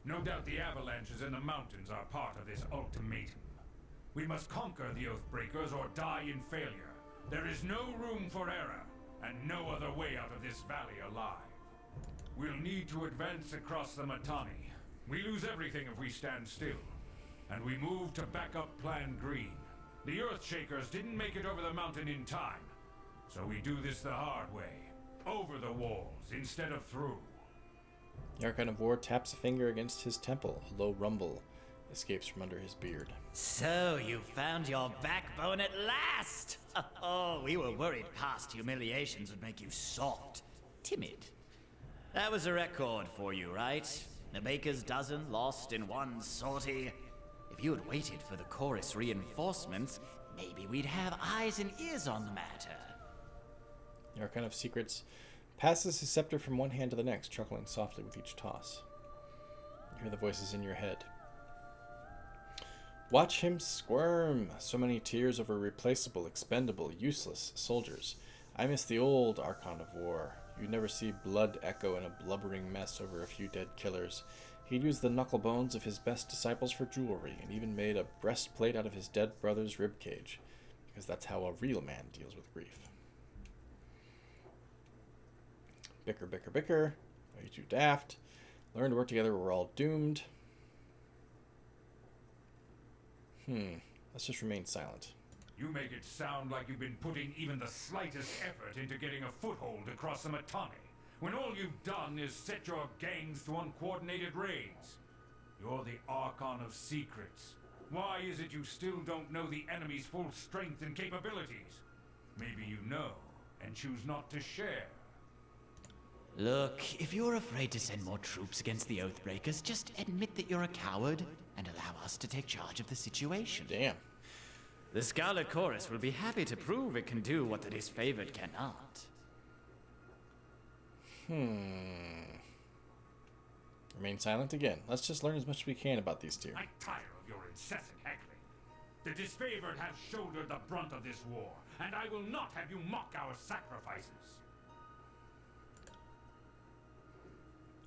No doubt the avalanches in the mountains are part of this ultimatum. We must conquer the Oathbreakers or die in failure. There is no room for error, and no other way out of this valley alive. We'll need to advance across the Mittani. We lose everything if we stand still. And we move to back up Plan Green. The Earthshakers didn't make it over the mountain in time. So we do this the hard way. Over the walls instead of through. The Archon of War taps a finger against his temple. A low rumble escapes from under his beard. So you found your backbone at last! Oh, we were worried past humiliations would make you soft, timid. That was a record for you, right? The baker's dozen lost in one sortie. If you had waited for the chorus reinforcements, maybe we'd have eyes and ears on the matter. The Archon of Secrets passes his scepter from one hand to the next, chuckling softly with each toss. You hear the voices in your head. Watch him squirm! So many tears over replaceable, expendable, useless soldiers. I miss the old Archon of War. You'd never see blood echo in a blubbering mess over a few dead killers. He'd use the knuckle bones of his best disciples for jewelry, and even made a breastplate out of his dead brother's ribcage, because that's how a real man deals with grief. Bicker, bicker, bicker. Are you too daft? Learn to work together or we're all doomed. Let's just remain silent. You make it sound like you've been putting even the slightest effort into getting a foothold across the Mittani, when all you've done is set your gangs to uncoordinated raids. You're the Archon of Secrets. Why is it you still don't know the enemy's full strength and capabilities? Maybe you know, and choose not to share. Look, if you're afraid to send more troops against the Oathbreakers, just admit that you're a coward and allow us to take charge of the situation. Damn. The Scarlet Chorus will be happy to prove it can do what the disfavored cannot. Remain silent again. Let's just learn as much as we can about these two. I tire of your incessant heckling. The disfavored have shouldered the brunt of this war, and I will not have you mock our sacrifices.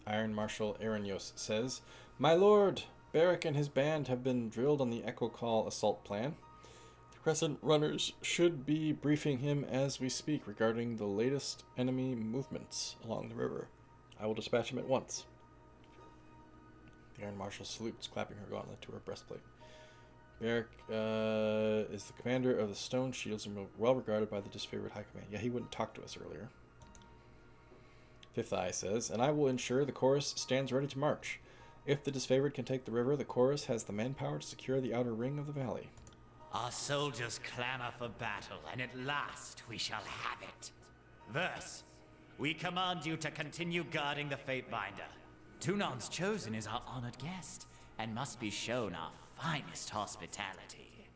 Iron Marshal Aranios says, My lord, Barrack and his band have been drilled on the Echo Call assault plan. The Crescent Runners should be briefing him as we speak regarding the latest enemy movements along the river. I will dispatch him at once. The Iron Marshal salutes, clapping her gauntlet to her breastplate. Barrack is the commander of the Stone Shields and well regarded by the disfavored High Command. Yeah, he wouldn't talk to us earlier. Fifth Eye says, and I will ensure the chorus stands ready to march. If the disfavored can take the river, the chorus has the manpower to secure the outer ring of the valley. Our soldiers clamor for battle, and at last we shall have it. Verse, we command you to continue guarding the Fatebinder. Tunan's chosen is our honored guest, and must be shown our finest hospitality.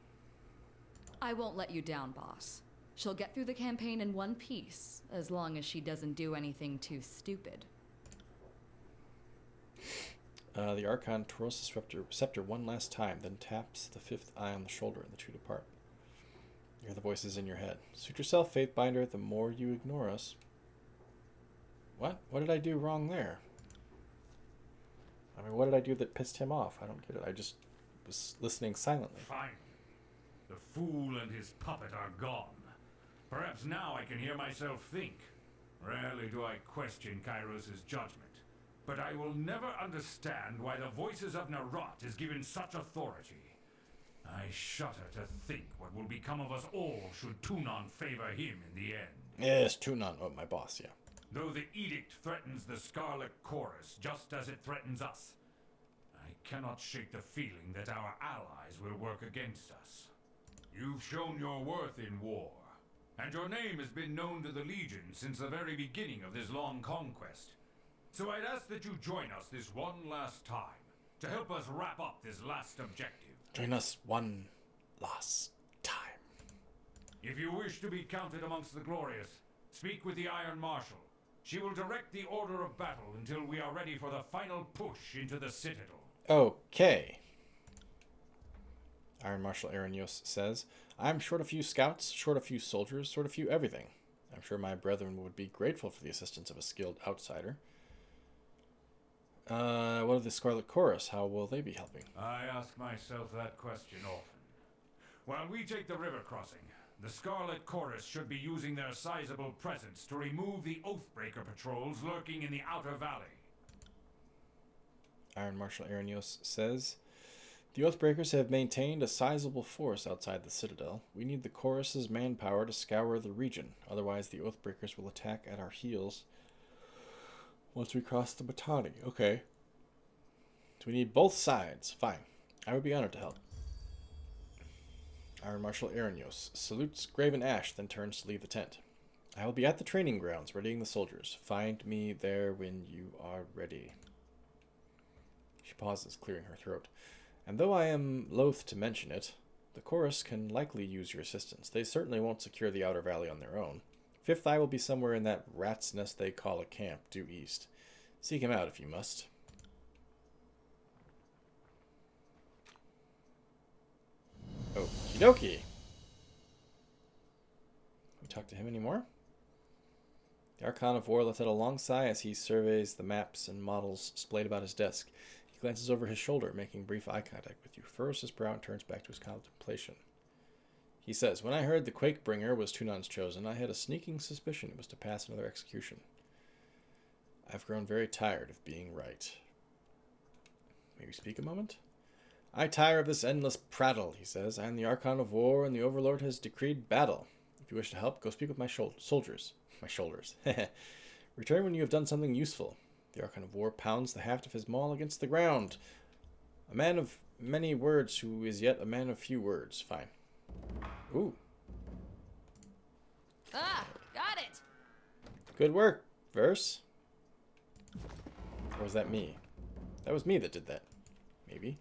I won't let you down, boss. She'll get through the campaign in one piece, as long as she doesn't do anything too stupid. The Archon twirls the scepter one last time, then taps the fifth eye on the shoulder and the two depart. You hear the voices in your head. Suit yourself, Fatebinder, the more you ignore us. What? What did I do wrong there? I mean, what did I do that pissed him off? I don't get it. I just was listening silently. Fine. The fool and his puppet are gone. Perhaps now I can hear myself think. Rarely do I question Kairos' judgment. But I will never understand why the voices of Narat is given such authority. I shudder to think what will become of us all should Tunon favor him in the end. Yes, Tunon. Oh, my boss, yeah. though the edict threatens the Scarlet Chorus just as it threatens us. I cannot shake the feeling that our allies will work against us. You've shown your worth in war, and your name has been known to the Legion since the very beginning of this long conquest. So I'd ask that you join us this one last time, to help us wrap up this last objective. Join us one last time. If you wish to be counted amongst the glorious, speak with the Iron Marshal. She will direct the order of battle until we are ready for the final push into the Citadel. Okay. Iron Marshal Aranios says, I'm short a few scouts, short a few soldiers, short a few everything. I'm sure my brethren would be grateful for the assistance of a skilled outsider. What of the Scarlet Chorus? How will they be helping? I ask myself that question often. While we take the river crossing, the Scarlet Chorus should be using their sizable presence to remove the Oathbreaker patrols lurking in the Outer Valley. Iron Marshal Aranios says, the Oathbreakers have maintained a sizable force outside the Citadel. We need the Chorus's manpower to scour the region. Otherwise, the Oathbreakers will attack at our heels once we cross the Batani. Okay. So we need both sides. Fine. I would be honored to help. Iron Marshal Aranios salutes Graven Ash, then turns to leave the tent. I will be at the training grounds, readying the soldiers. Find me there when you are ready. She pauses, clearing her throat. And though I am loath to mention it, the Chorus can likely use your assistance. They certainly won't secure the Outer Valley on their own. Fifth Eye will be somewhere in that rat's nest they call a camp, due east. Seek him out if you must. Okie dokie. We talk to him anymore? The Archon of War lets out a long sigh as he surveys the maps and models splayed about his desk. He glances over his shoulder, making brief eye contact with you, furrows his brow, and turns back to his contemplation. He says, when I heard the Quakebringer was Tunan's chosen, I had a sneaking suspicion it was to pass another execution. I've grown very tired of being right. May we speak a moment? I tire of this endless prattle, he says. I am the Archon of War, and the Overlord has decreed battle. If you wish to help, go speak with my soldiers. My shoulders. Return when you have done something useful. The Archon of War pounds the haft of his maul against the ground. A man of many words who is yet a man of few words. Fine. Ooh. Ah, got it. Good work, Verse. Or was that me? That was me that did that. Maybe.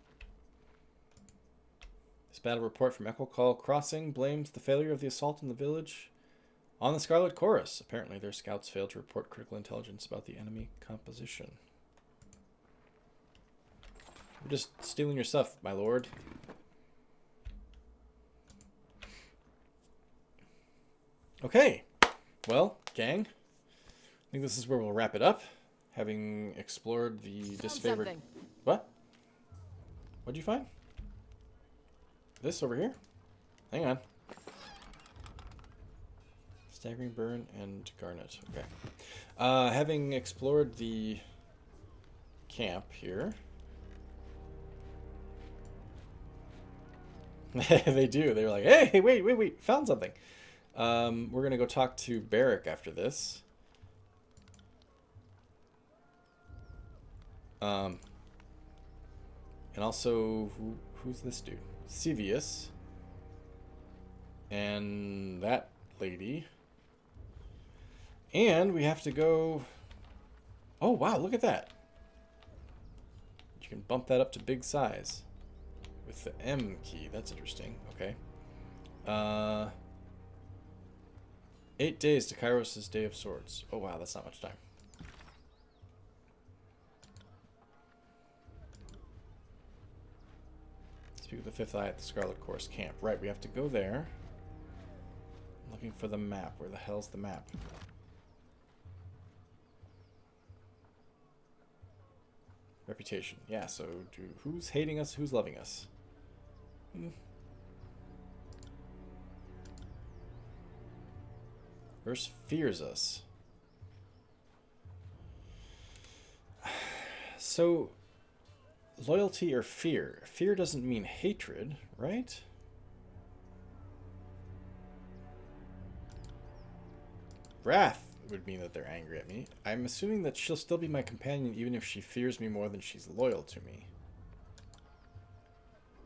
This battle report from Echo Call Crossing blames the failure of the assault in the village on the Scarlet Chorus. Apparently their scouts failed to report critical intelligence about the enemy composition. We're just stealing your stuff, my lord. Okay. Well, gang, I think this is where we'll wrap it up. Having explored the disfavored... Something. What? What'd you find? This over here? Hang on. Staggering Burn and Garnet. Okay. Having explored the camp here. They do. They're like, hey, wait. Found something. We're going to go talk to Barrick after this. And also, who's this dude? Sevius. And that lady. And we have to go... Oh, wow, look at that. You can bump that up to big size. With the M key. That's interesting. Okay. 8 days to Kairos' Day of Swords. Oh, wow, that's not much time. Speak with the Fifth Eye at the Scarlet Chorus camp. Right, we have to go there. I'm looking for the map. Where the hell's the map? Reputation. Yeah, so who's hating us? Who's loving us? Verse fears us. So, loyalty or fear? Fear doesn't mean hatred, right? Wrath. would mean that they're angry at me. I'm assuming that she'll still be my companion even if she fears me more than she's loyal to me.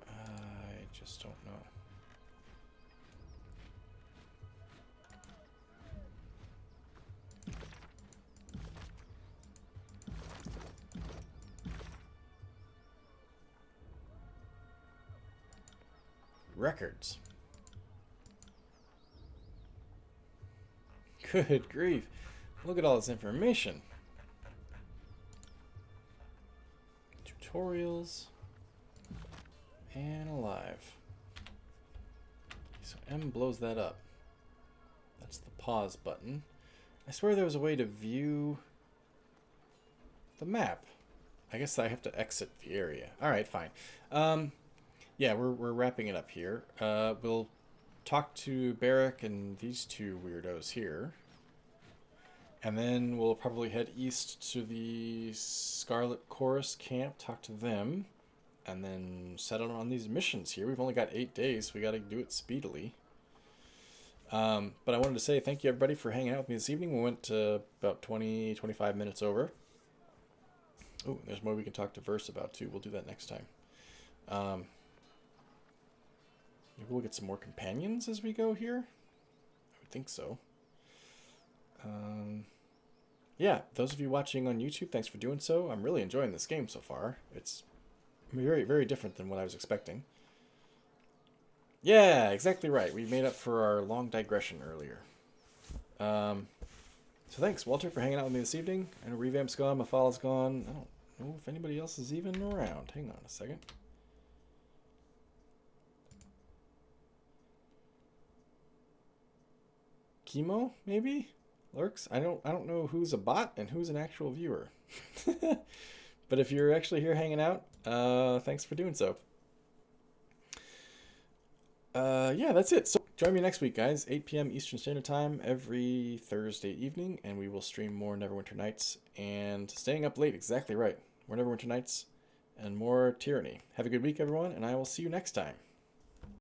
I just don't know. Records. Good grief. Look at all this information. Tutorials. And alive. So M blows that up. That's the pause button. I swear there was a way to view the map. I guess I have to exit the area. Alright, fine. Yeah, we're wrapping it up here. We'll talk to Barrack and these two weirdos here. And then we'll probably head east to the Scarlet Chorus camp, talk to them, and then settle on these missions here. We've only got 8 days. We got to do it speedily. But I wanted to say thank you, everybody, for hanging out with me this evening. We went about 20-25 minutes over. Oh, there's more we can talk to Verse about, too. We'll do that next time. Maybe we'll get some more companions as we go here. I would think so. Yeah, those of you watching on YouTube, thanks for doing so. I'm really enjoying this game so far. It's very, very different than what I was expecting. Yeah, exactly right. We made up for our long digression earlier. So thanks, Walter, for hanging out with me this evening. I know Revamp's gone, Mafala's gone. I don't know if anybody else is even around. Hang on a second. Chemo, maybe? Lurks? I don't know who's a bot and who's an actual viewer. But if you're actually here hanging out, thanks for doing so. Yeah, that's it. So join me next week, guys. 8 p.m. Eastern Standard Time every Thursday evening, and we will stream more Neverwinter Nights and staying up late. Exactly right. More Neverwinter Nights and more Tyranny. Have a good week, everyone, and I will see you next time.